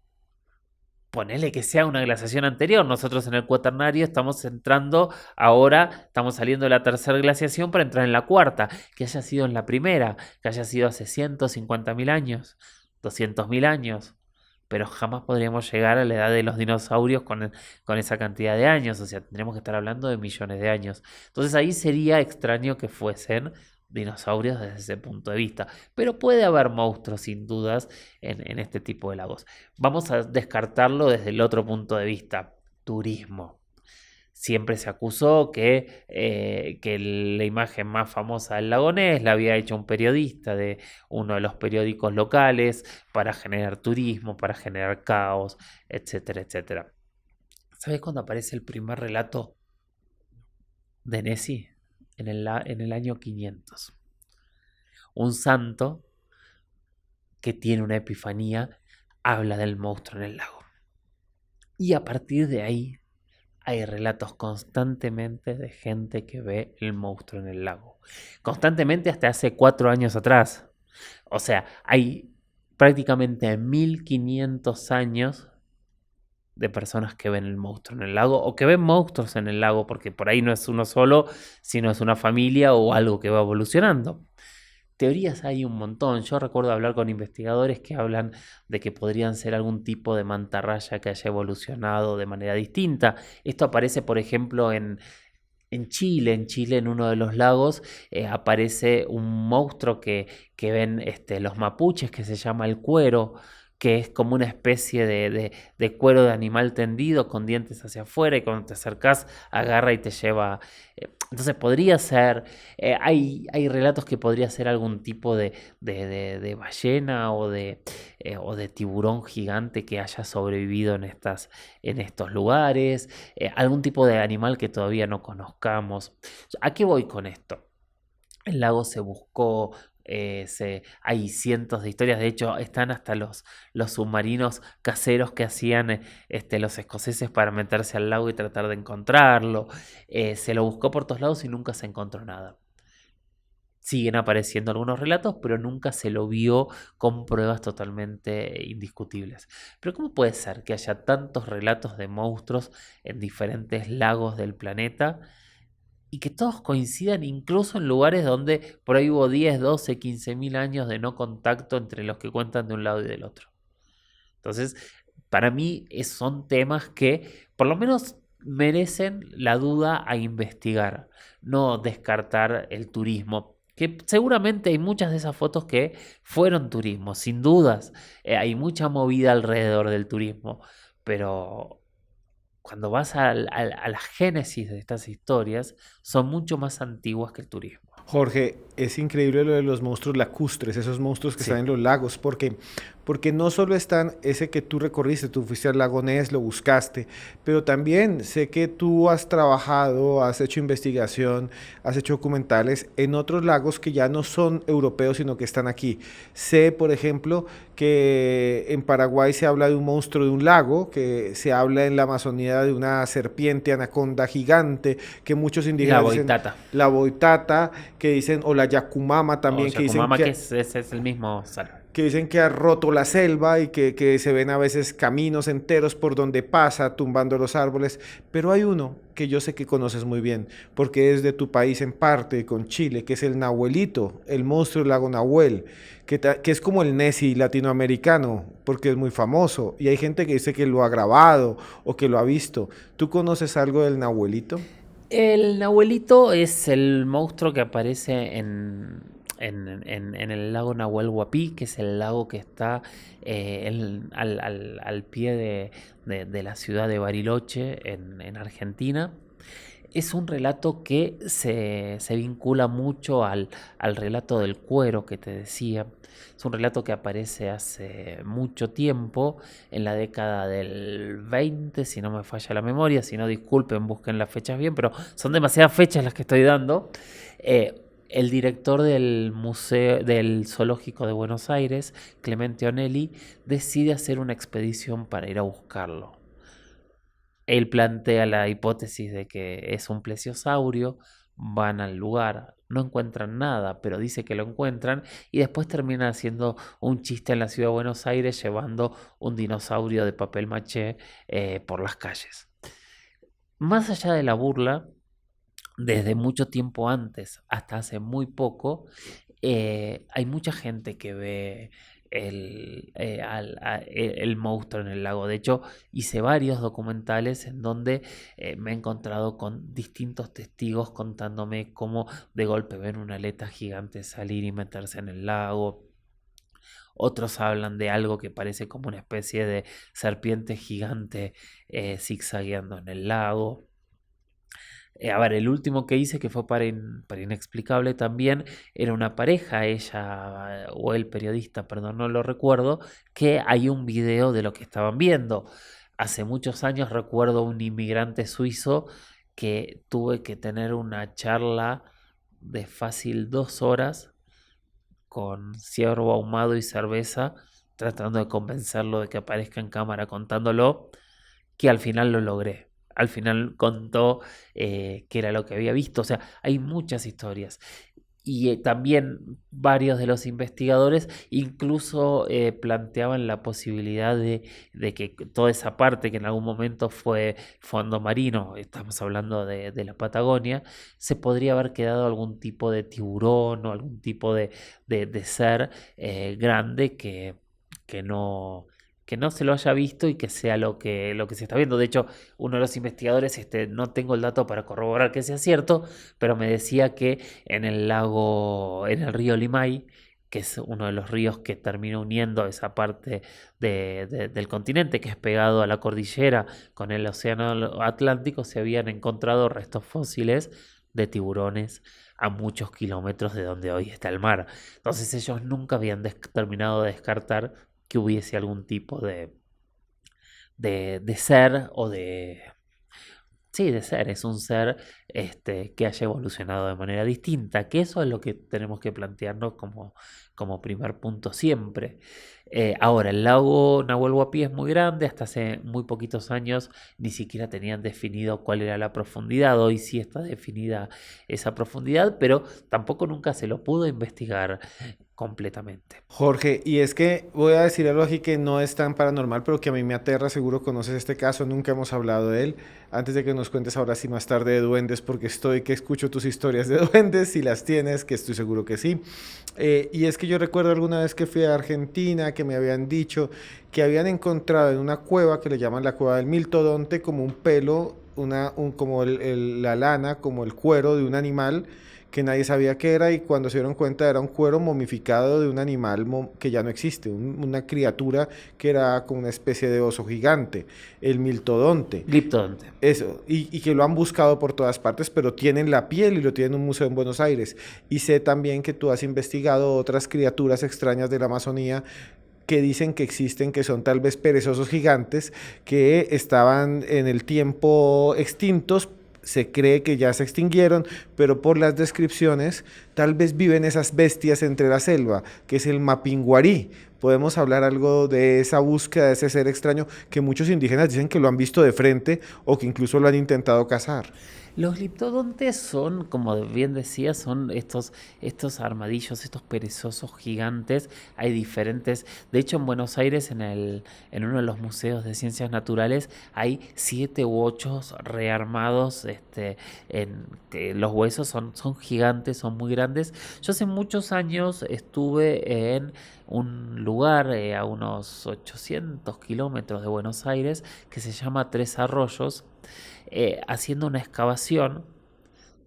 Ponele que sea una glaciación anterior. Nosotros en el Cuaternario estamos entrando ahora, estamos saliendo de la tercera glaciación para entrar en la cuarta. Que haya sido en la primera, que haya sido hace 150.000 años, 200.000 años. Pero jamás podríamos llegar a la edad de los dinosaurios con esa cantidad de años. O sea, tendríamos que estar hablando de millones de años. Entonces ahí sería extraño que fuesen dinosaurios desde ese punto de vista. Pero puede haber monstruos sin dudas en este tipo de lagos. Vamos a descartarlo desde el otro punto de vista, turismo. Siempre se acusó que la imagen más famosa del lago Ness la había hecho un periodista de uno de los periódicos locales para generar turismo, para generar caos, etcétera, etcétera. ¿Sabes cuándo aparece el primer relato de Nessie? En el año 500. Un santo que tiene una epifanía habla del monstruo en el lago. Y a partir de ahí hay relatos constantemente de gente que ve el monstruo en el lago. Constantemente hasta hace 4 años atrás. O sea, hay prácticamente 1500 años de personas que ven el monstruo en el lago o que ven monstruos en el lago, porque por ahí no es uno solo, sino es una familia o algo que va evolucionando. Teorías hay un montón. Yo recuerdo hablar con investigadores que hablan de que podrían ser algún tipo de mantarraya que haya evolucionado de manera distinta. Esto aparece, por ejemplo, en Chile. En Chile, en uno de los lagos, aparece un monstruo que ven los mapuches, que se llama el cuero, que es como una especie de cuero de animal tendido con dientes hacia afuera y cuando te acercás agarra y te lleva. Entonces podría ser, hay relatos que podría ser algún tipo de ballena o de tiburón gigante que haya sobrevivido en estos lugares, algún tipo de animal que todavía no conozcamos. ¿A qué voy con esto? El lago se buscó Hay cientos de historias, de hecho están hasta los submarinos caseros que hacían los escoceses para meterse al lago y tratar de encontrarlo. Se lo buscó por todos lados y nunca se encontró nada. Siguen apareciendo algunos relatos, pero nunca se lo vio con pruebas totalmente indiscutibles. Pero ¿cómo puede ser que haya tantos relatos de monstruos en diferentes lagos del planeta y que todos coincidan incluso en lugares donde por ahí hubo 10, 12, 15 mil años de no contacto entre los que cuentan de un lado y del otro? Entonces, para mí son temas que por lo menos merecen la duda a investigar, no descartar el turismo. Que seguramente hay muchas de esas fotos que fueron turismo, sin dudas. Hay mucha movida alrededor del turismo, pero cuando vas a la génesis de estas historias, son mucho más antiguas que el turismo. Jorge, es increíble lo de los monstruos lacustres, esos monstruos que están Sí. en los lagos, porque no solo están ese que tú recorriste, tú fuiste al lago Ness, lo buscaste, pero también sé que tú has trabajado, has hecho investigación, has hecho documentales en otros lagos que ya no son europeos, sino que están aquí. Sé, por ejemplo, que en Paraguay se habla de un monstruo de un lago, que se habla en la Amazonía de una serpiente anaconda gigante, que muchos La indígenas dicen boitata. la boitata, que dicen, o la yacumama O también, Yakumama, que ese es el mismo sal. que dicen que ha roto la selva y que se ven a veces caminos enteros por donde pasa, tumbando los árboles. Pero hay uno que yo sé que conoces muy bien, porque es de tu país en parte, con Chile, que es el Nahuelito, el monstruo del lago Nahuel, que es como el Nessie latinoamericano, porque es muy famoso. Y hay gente que dice que lo ha grabado o que lo ha visto. ¿Tú conoces algo del Nahuelito? El Nahuelito es el monstruo que aparece en el lago Nahuel Huapi, que es el lago que está al pie de la ciudad de Bariloche, en Argentina. Es un relato que se vincula mucho al relato del cuero que te decía. Es un relato que aparece hace mucho tiempo, en la década del 20, si no me falla la memoria. Si no, disculpen, busquen las fechas bien, pero son demasiadas fechas las que estoy dando. El director del museo del Zoológico de Buenos Aires, Clemente Onelli, decide hacer una expedición para ir a buscarlo. Él plantea la hipótesis de que es un plesiosaurio, van al lugar, no encuentran nada, pero dice que lo encuentran y después termina haciendo un chiste en la ciudad de Buenos Aires llevando un dinosaurio de papel maché por las calles. Más allá de la burla, desde mucho tiempo antes hasta hace muy poco, hay mucha gente que ve el monstruo en el lago. De hecho, hice varios documentales en donde me he encontrado con distintos testigos contándome cómo de golpe ven una aleta gigante salir y meterse en el lago. Otros hablan de algo que parece como una especie de serpiente gigante zigzagueando en el lago. A ver, el último que hice, que fue para Inexplicable también, era una pareja, ella o el periodista, perdón, no lo recuerdo, que hay un video de lo que estaban viendo. Hace muchos años recuerdo un inmigrante suizo que tuve que tener una charla de fácil 2 horas con ciervo ahumado y cerveza, tratando de convencerlo de que aparezca en cámara contándolo, que al final lo logré. Al final contó qué era lo que había visto. O sea, hay muchas historias. Y también varios de los investigadores incluso planteaban la posibilidad de que toda esa parte que en algún momento fue fondo marino, estamos hablando de la Patagonia, se podría haber quedado algún tipo de tiburón o algún tipo de ser grande que no, que no se lo haya visto y que sea lo que se está viendo. De hecho, uno de los investigadores, no tengo el dato para corroborar que sea cierto, pero me decía que en el lago, en el río Limay, que es uno de los ríos que termina uniendo esa parte del continente, que es pegado a la cordillera con el océano Atlántico, se habían encontrado restos fósiles de tiburones a muchos kilómetros de donde hoy está el mar. Entonces ellos nunca habían terminado de descartar que hubiese algún tipo de ser Sí, de ser, es un ser que haya evolucionado de manera distinta, que eso es lo que tenemos que plantearnos como primer punto siempre. Ahora, el lago Nahuel Huapi es muy grande, hasta hace muy poquitos años ni siquiera tenían definido cuál era la profundidad, hoy sí está definida esa profundidad, pero tampoco nunca se lo pudo investigar completamente. Jorge, y es que voy a decir algo aquí que no es tan paranormal, pero que a mí me aterra, seguro conoces este caso, nunca hemos hablado de él. Antes de que nos cuentes ahora sí más tarde de duendes, porque estoy que escucho tus historias de duendes, si las tienes, que estoy seguro que sí. Y es que yo recuerdo alguna vez que fui a Argentina, que me habían dicho que habían encontrado en una cueva que le llaman la cueva del Miltodonte como un pelo, como la lana, como el cuero de un animal que nadie sabía qué era y cuando se dieron cuenta era un cuero momificado de un animal que ya no existe, una criatura que era como una especie de oso gigante, el miltodonte. Gliptodonte. Eso, y que lo han buscado por todas partes, pero tienen la piel y lo tienen en un museo en Buenos Aires. Y sé también que tú has investigado otras criaturas extrañas de la Amazonía que dicen que existen, que son tal vez perezosos gigantes, que estaban en el tiempo extintos, se cree que ya se extinguieron, pero por las descripciones tal vez viven esas bestias entre la selva, que es el mapinguarí. Podemos hablar algo de esa búsqueda de ese ser extraño que muchos indígenas dicen que lo han visto de frente o que incluso lo han intentado cazar. Los gliptodontes son, como bien decía, son estos armadillos, estos perezosos gigantes. Hay diferentes. De hecho, en Buenos Aires, en uno de los museos de ciencias naturales, hay 7 u 8 rearmados. Los huesos son gigantes, son muy grandes. Yo hace muchos años estuve en un lugar a unos 800 kilómetros de Buenos Aires que se llama Tres Arroyos, haciendo una excavación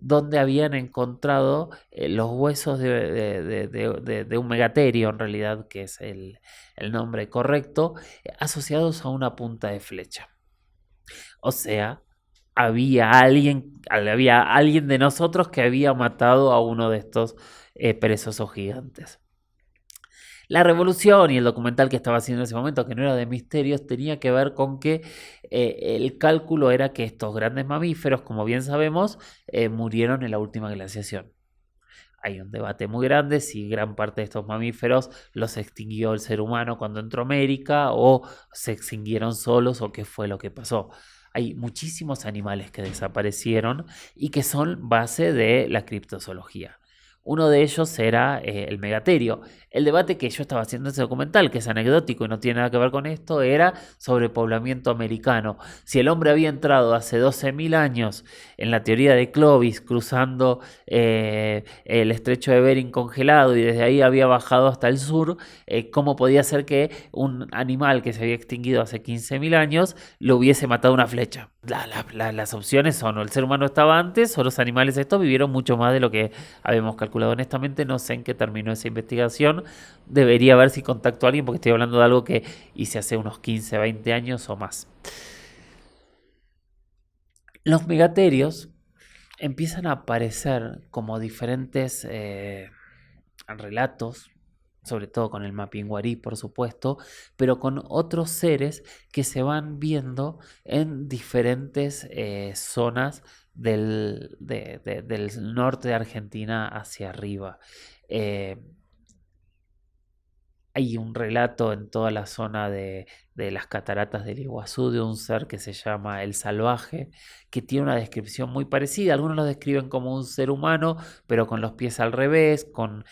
donde habían encontrado los huesos de un megaterio, en realidad, que es el nombre correcto, asociados a una punta de flecha. O sea, había alguien de nosotros que había matado a uno de estos perezosos gigantes. La revolución y el documental que estaba haciendo en ese momento, que no era de misterios, tenía que ver con que el cálculo era que estos grandes mamíferos, como bien sabemos, murieron en la última glaciación. Hay un debate muy grande si gran parte de estos mamíferos los extinguió el ser humano cuando entró a América o se extinguieron solos o qué fue lo que pasó. Hay muchísimos animales que desaparecieron y que son base de la criptozoología. Uno de ellos era el megaterio. El debate que yo estaba haciendo en ese documental, que es anecdótico y no tiene nada que ver con esto, era sobre poblamiento americano. Si el hombre había entrado hace 12.000 años en la teoría de Clovis, cruzando el estrecho de Bering congelado y desde ahí había bajado hasta el sur, ¿cómo podía ser que un animal que se había extinguido hace 15.000 años lo hubiese matado una flecha? Las opciones son o el ser humano estaba antes o los animales estos vivieron mucho más de lo que habíamos calculado. Honestamente no sé en qué terminó esa investigación. Debería ver si contacto a alguien porque estoy hablando de algo que hice hace unos 15, 20 años o más. Los megaterios empiezan a aparecer como diferentes relatos, sobre todo con el Mapinguarí, por supuesto, pero con otros seres que se van viendo en diferentes zonas del norte de Argentina hacia arriba. Eh, Hay un relato en toda la zona de las cataratas del Iguazú de un ser que se llama el salvaje, que tiene una descripción muy parecida. Algunos lo describen como un ser humano, pero con los pies al revés, con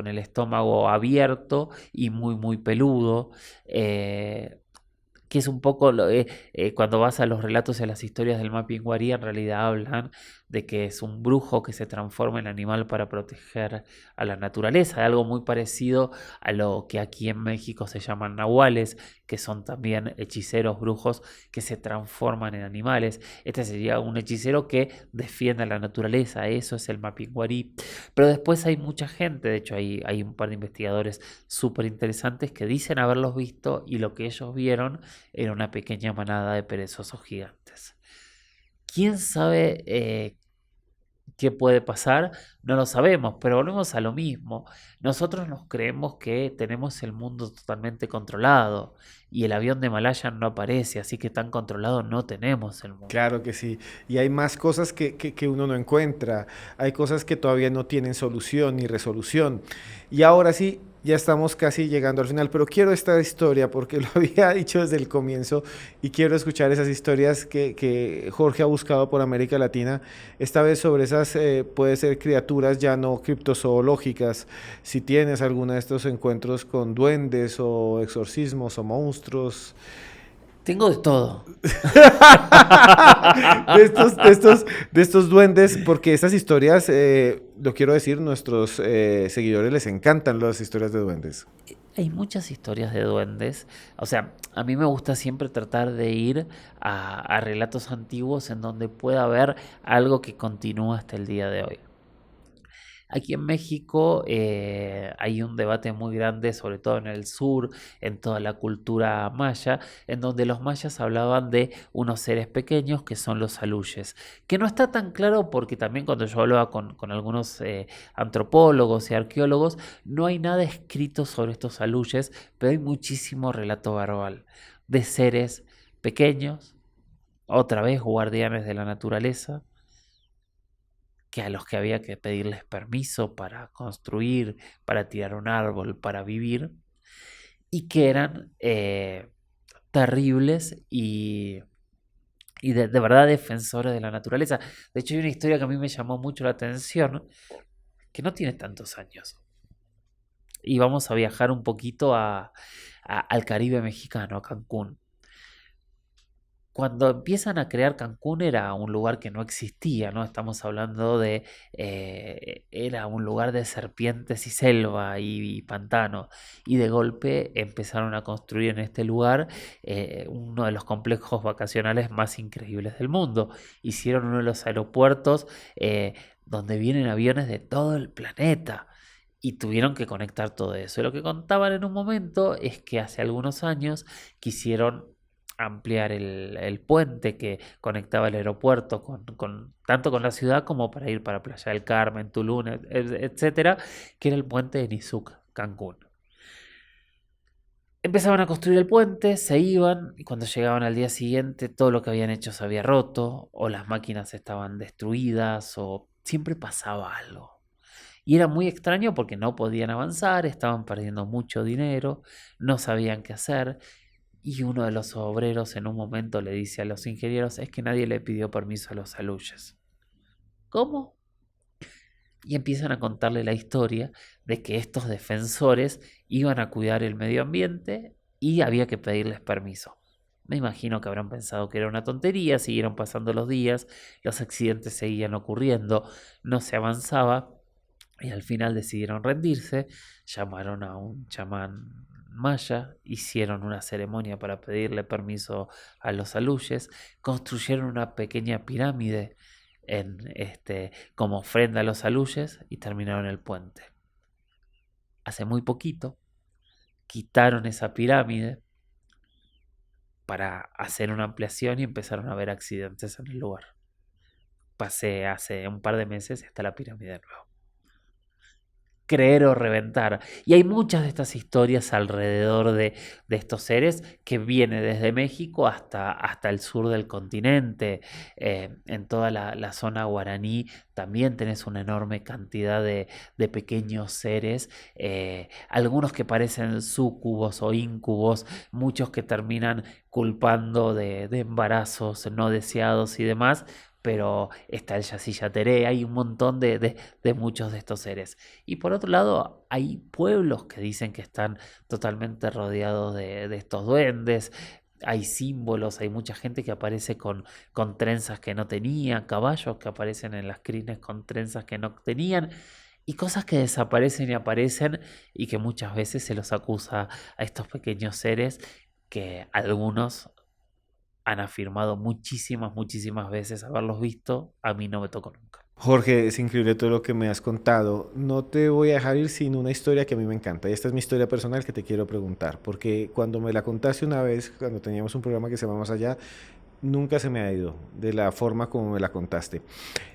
el estómago abierto y muy, muy peludo. Que es un poco cuando vas a los relatos y a las historias del Mapinguarí, en realidad hablan de que es un brujo que se transforma en animal para proteger a la naturaleza, algo muy parecido a lo que aquí en México se llaman nahuales, que son también hechiceros brujos que se transforman en animales. Este sería un hechicero que defiende a la naturaleza, eso es el Mapinguarí. Pero después hay mucha gente, de hecho hay un par de investigadores súper interesantes que dicen haberlos visto y lo que ellos vieron era una pequeña manada de perezosos gigantes. ¿Quién sabe ¿Qué puede pasar? No lo sabemos, pero volvemos a lo mismo. Nosotros nos creemos que tenemos el mundo totalmente controlado y el avión de Malayan no aparece, así que tan controlado no tenemos el mundo. Claro que sí. Y hay más cosas que uno no encuentra. Hay cosas que todavía no tienen solución ni resolución. Y ahora sí, ya estamos casi llegando al final, pero quiero esta historia porque lo había dicho desde el comienzo y quiero escuchar esas historias que Jorge ha buscado por América Latina. Esta vez sobre esas, puede ser criaturas ya no criptozoológicas. Si tienes alguna de estos encuentros con duendes o exorcismos o monstruos. Tengo de todo. De estos duendes, porque estas historias, lo quiero decir, nuestros seguidores les encantan las historias de duendes. Hay muchas historias de duendes. O sea, a mí me gusta siempre tratar de ir a relatos antiguos en donde pueda haber algo que continúa hasta el día de hoy. Aquí en México hay un debate muy grande, sobre todo en el sur, en toda la cultura maya, en donde los mayas hablaban de unos seres pequeños que son los aluyes, que no está tan claro porque también cuando yo hablaba con algunos antropólogos y arqueólogos, no hay nada escrito sobre estos aluyes, pero hay muchísimo relato verbal de seres pequeños, otra vez guardianes de la naturaleza, que a los que había que pedirles permiso para construir, para tirar un árbol, para vivir, y que eran terribles y de verdad defensores de la naturaleza. De hecho, hay una historia que a mí me llamó mucho la atención, que no tiene tantos años. Y vamos a viajar un poquito al Caribe mexicano, a Cancún. Cuando empiezan a crear Cancún era un lugar que no existía, ¿no? Estamos hablando de, era un lugar de serpientes y selva y pantano. Y de golpe empezaron a construir en este lugar uno de los complejos vacacionales más increíbles del mundo. Hicieron uno de los aeropuertos donde vienen aviones de todo el planeta. Y tuvieron que conectar todo eso. Y lo que contaban en un momento es que hace algunos años quisieron ampliar el puente que conectaba el aeropuerto tanto con la ciudad como para ir para Playa del Carmen, Tulum, etcétera, que era el puente de Nizuc, Cancún. Empezaban a construir el puente, se iban y cuando llegaban al día siguiente todo lo que habían hecho se había roto o las máquinas estaban destruidas o siempre pasaba algo. Y era muy extraño porque no podían avanzar, estaban perdiendo mucho dinero, no sabían qué hacer. Y uno de los obreros en un momento le dice a los ingenieros, es que nadie le pidió permiso a los aluyes. ¿Cómo? Y empiezan a contarle la historia de que estos defensores iban a cuidar el medio ambiente y había que pedirles permiso. Me imagino que habrán pensado que era una tontería, siguieron pasando los días, los accidentes seguían ocurriendo, no se avanzaba y al final decidieron rendirse, llamaron a un chamán maya, hicieron una ceremonia para pedirle permiso a los aluyes, construyeron una pequeña pirámide como ofrenda a los aluyes y terminaron el puente. Hace muy poquito quitaron esa pirámide para hacer una ampliación y empezaron a haber accidentes en el lugar. Pasé hace un par de meses y está la pirámide de nuevo. Creer o reventar. Y hay muchas de estas historias alrededor de estos seres que vienen desde México hasta el sur del continente. En toda la zona guaraní también tenés una enorme cantidad de pequeños seres, algunos que parecen súcubos o íncubos, muchos que terminan culpando de embarazos no deseados y demás. Pero está el Yacyretá, hay un montón de muchos de estos seres. Y por otro lado, hay pueblos que dicen que están totalmente rodeados de estos duendes. Hay símbolos, hay mucha gente que aparece con trenzas que no tenía, caballos que aparecen en las crines con trenzas que no tenían, y cosas que desaparecen y aparecen y que muchas veces se los acusa a estos pequeños seres que algunos han afirmado muchísimas veces haberlos visto, a mí no me tocó nunca. Jorge, es increíble todo lo que me has contado. No te voy a dejar ir sin una historia que a mí me encanta. Y esta es mi historia personal que te quiero preguntar. Porque cuando me la contaste una vez, cuando teníamos un programa que se llama Más Allá, nunca se me ha ido de la forma como me la contaste.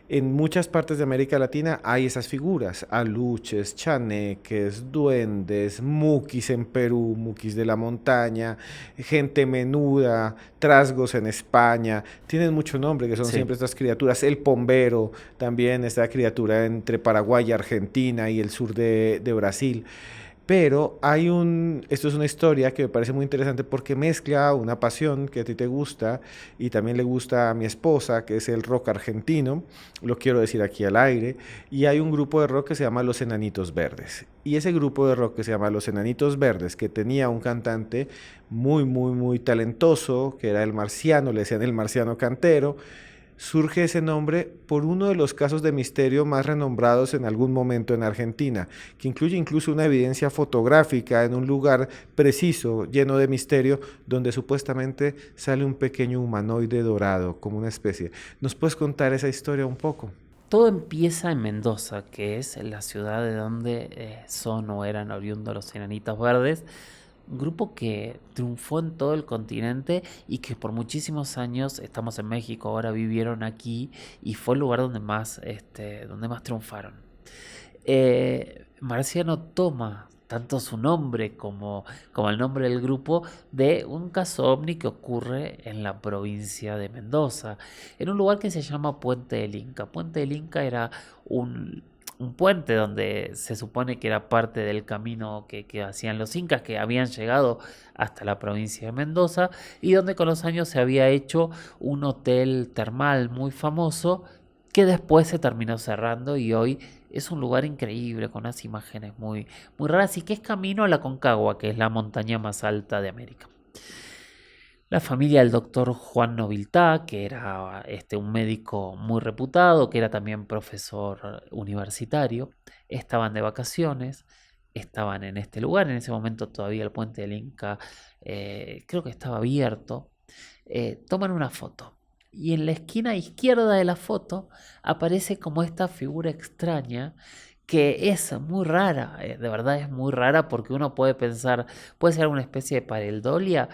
En muchas partes de América Latina hay esas figuras, aluches, chaneques, duendes, muquis en Perú, muquis de la montaña, gente menuda, trasgos en España, tienen mucho nombre, que son Sí. siempre estas criaturas, el pombero, también esta criatura entre Paraguay y Argentina y el sur de Brasil. Pero esto es una historia que me parece muy interesante porque mezcla una pasión que a ti te gusta y también le gusta a mi esposa, que es el rock argentino, lo quiero decir aquí al aire, y hay un grupo de rock que se llama Los Enanitos Verdes. Y ese grupo de rock que se llama Los Enanitos Verdes, que tenía un cantante muy, muy, muy talentoso, que era el Marciano, le decían el Marciano Cantero, surge ese nombre por uno de los casos de misterio más renombrados en algún momento en Argentina, que incluye incluso una evidencia fotográfica en un lugar preciso, lleno de misterio, donde supuestamente sale un pequeño humanoide dorado, como una especie. ¿Nos puedes contar esa historia un poco? Todo empieza en Mendoza, que es la ciudad de donde son o eran oriundos los Enanitos Verdes, un grupo que triunfó en todo el continente y que por muchísimos años, estamos en México, ahora vivieron aquí y fue el lugar donde más triunfaron. Marciano toma tanto su nombre como el nombre del grupo de un caso ovni que ocurre en la provincia de Mendoza, en un lugar que se llama Puente del Inca. Puente del Inca era un puente donde se supone que era parte del camino que hacían los incas, que habían llegado hasta la provincia de Mendoza, y donde con los años se había hecho un hotel termal muy famoso que después se terminó cerrando y hoy es un lugar increíble con unas imágenes muy, muy raras y que es camino a la Concagua, que es la montaña más alta de América. La familia del doctor Juan Noviltá, que era un médico muy reputado, que era también profesor universitario, estaban de vacaciones, estaban en este lugar. En ese momento todavía el puente del Inca creo que estaba abierto. Toman una foto y en la esquina izquierda de la foto aparece como esta figura extraña que es muy rara, de verdad es muy rara porque uno puede pensar, puede ser una especie de pareidolia.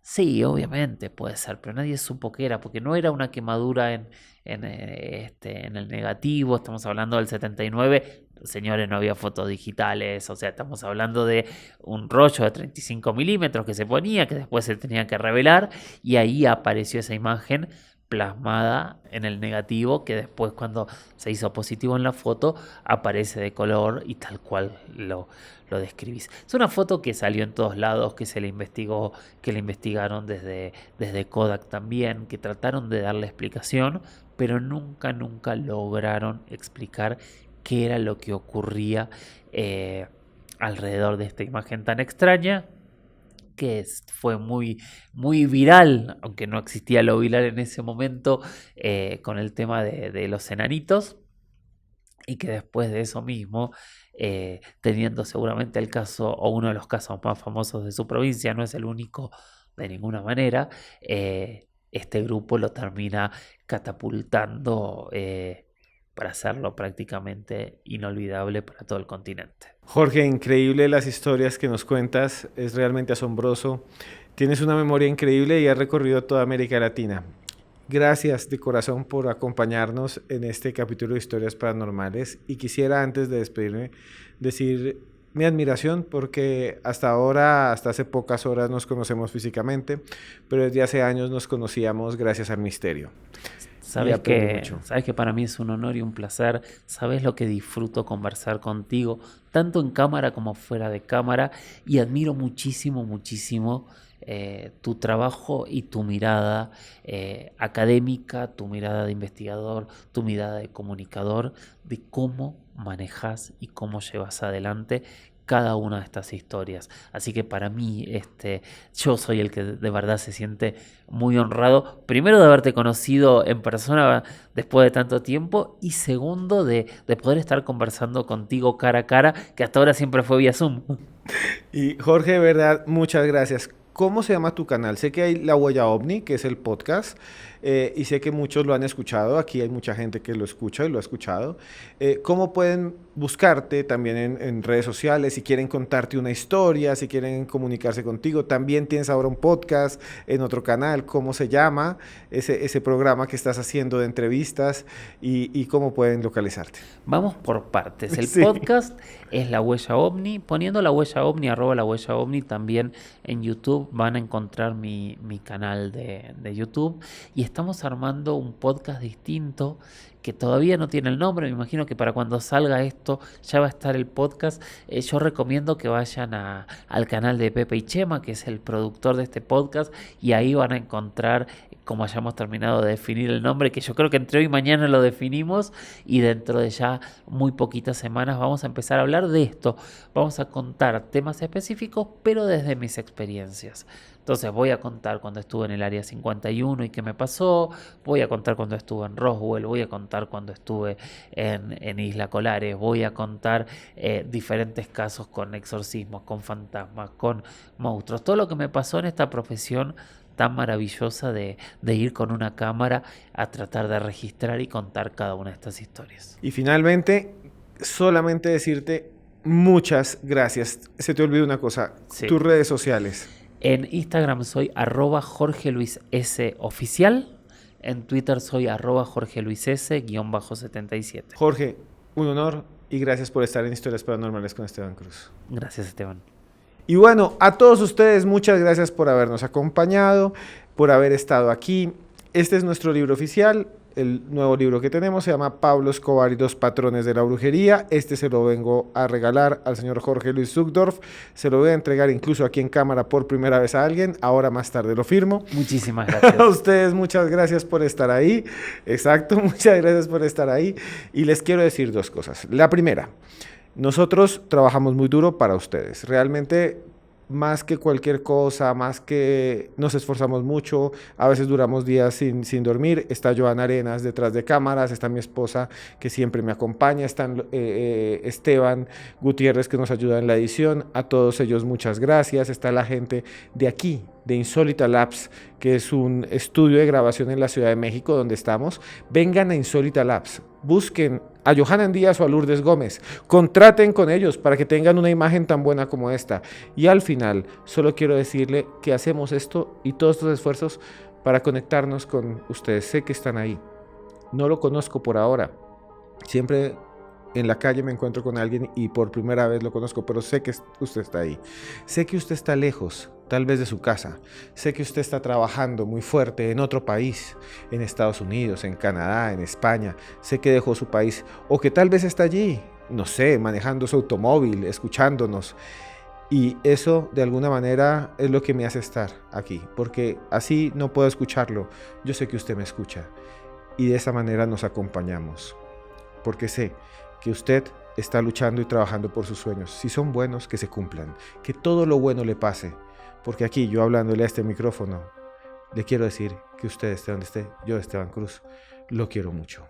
Sí, obviamente puede ser, pero nadie supo qué era, porque no era una quemadura en el negativo, estamos hablando del 79, señores, no había fotos digitales, o sea, estamos hablando de un rollo de 35 milímetros que se ponía, que después se tenía que revelar, y ahí apareció esa imagen plasmada en el negativo, que después cuando se hizo positivo en la foto, aparece de color y tal cual lo describís. Es una foto que salió en todos lados, que se le investigó, que le investigaron desde Kodak también, que trataron de darle explicación, pero nunca lograron explicar qué era lo que ocurría alrededor de esta imagen tan extraña, que fue muy, muy viral, aunque no existía lo viral en ese momento, con el tema de los enanitos, y que después de eso mismo, teniendo seguramente el caso o uno de los casos más famosos de su provincia, no es el único de ninguna manera, este grupo lo termina catapultando para hacerlo prácticamente inolvidable para todo el continente. Jorge, increíble las historias que nos cuentas, es realmente asombroso. Tienes una memoria increíble y has recorrido toda América Latina. Gracias de corazón por acompañarnos en este capítulo de Historias Paranormales y quisiera antes de despedirme decir mi admiración porque hasta ahora, hasta hace pocas horas nos conocemos físicamente, pero desde hace años nos conocíamos gracias al misterio. Sabes que para mí es un honor y un placer. Sabes lo que disfruto conversar contigo, tanto en cámara como fuera de cámara, y admiro muchísimo, muchísimo tu trabajo y tu mirada académica, tu mirada de investigador, tu mirada de comunicador, de cómo manejas y cómo llevas adelante cada una de estas historias. Así que para mí, yo soy el que de verdad se siente muy honrado, primero de haberte conocido en persona después de tanto tiempo, y segundo de poder estar conversando contigo cara a cara, que hasta ahora siempre fue vía Zoom. Y Jorge, de verdad, muchas gracias. ¿Cómo se llama tu canal? Sé que hay La Huella OVNI, que es el podcast, y sé que muchos lo han escuchado. Aquí hay mucha gente que lo escucha y lo ha escuchado. ¿Cómo pueden buscarte también en redes sociales? Si quieren contarte una historia, si quieren comunicarse contigo. También tienes ahora un podcast en otro canal. ¿Cómo se llama ese programa que estás haciendo de entrevistas y cómo pueden localizarte? Vamos por partes. El Sí. podcast es La Huella OVNI. Poniendo La Huella OVNI, @ La Huella OVNI, también en YouTube van a encontrar mi canal de YouTube. Y estamos armando un podcast distinto que todavía no tiene el nombre. Me imagino que para cuando salga esto ya va a estar el podcast. Yo recomiendo que vayan al canal de Pepe y Chema, que es el productor de este podcast, y ahí van a encontrar, como hayamos terminado de definir el nombre, que yo creo que entre hoy y mañana lo definimos, y dentro de ya muy poquitas semanas vamos a empezar a hablar de esto. Vamos a contar temas específicos, pero desde mis experiencias. Entonces voy a contar cuando estuve en el Área 51 y qué me pasó, voy a contar cuando estuve en Roswell, voy a contar cuando estuve en Isla Colares, voy a contar diferentes casos con exorcismos, con fantasmas, con monstruos, todo lo que me pasó en esta profesión tan maravillosa de ir con una cámara a tratar de registrar y contar cada una de estas historias. Y finalmente, solamente decirte muchas gracias. Se te olvidó una cosa, Sí. tus redes sociales. En Instagram soy @JorgeLuisSOficial. En Twitter soy @JorgeLuisS_77. Jorge, un honor y gracias por estar en Historias Paranormales con Esteban Cruz. Gracias, Esteban. Y bueno, a todos ustedes, muchas gracias por habernos acompañado, por haber estado aquí. Este es nuestro libro oficial. El nuevo libro que tenemos se llama Pablo Escobar y 2 patrones de la brujería. Este se lo vengo a regalar al señor Jorge Luis Zuckdorf. Se lo voy a entregar incluso aquí en cámara por primera vez a alguien. Ahora más tarde lo firmo. Muchísimas gracias. A ustedes muchas gracias por estar ahí. Exacto, muchas gracias por estar ahí. Y les quiero decir 2 cosas. La primera, nosotros trabajamos muy duro para ustedes. Realmente, más que cualquier cosa, más que nos esforzamos mucho, a veces duramos días sin dormir. Está Joana Arenas detrás de cámaras, está mi esposa que siempre me acompaña, están Esteban Gutiérrez que nos ayuda en la edición. A todos ellos muchas gracias. Está la gente de aquí, de Insólita Labs, que es un estudio de grabación en la Ciudad de México donde estamos. Vengan a Insólita Labs, busquen a Johanan Díaz o a Lourdes Gómez, contraten con ellos para que tengan una imagen tan buena como esta. Y al final, solo quiero decirle que hacemos esto y todos estos esfuerzos para conectarnos con ustedes. Sé que están ahí. No lo conozco por ahora. Siempre en la calle me encuentro con alguien y por primera vez lo conozco, pero sé que usted está ahí. Sé que usted está lejos, tal vez de su casa. Sé que usted está trabajando muy fuerte en otro país, en Estados Unidos, en Canadá, en España. Sé que dejó su país o que tal vez está allí, no sé, manejando su automóvil, escuchándonos. Y eso de alguna manera es lo que me hace estar aquí, porque así no puedo escucharlo. Yo sé que usted me escucha y de esa manera nos acompañamos, porque sé que usted está luchando y trabajando por sus sueños. Si son buenos, que se cumplan, que todo lo bueno le pase, porque aquí yo hablándole a este micrófono, le quiero decir que usted esté donde esté, yo Esteban Cruz, lo quiero mucho.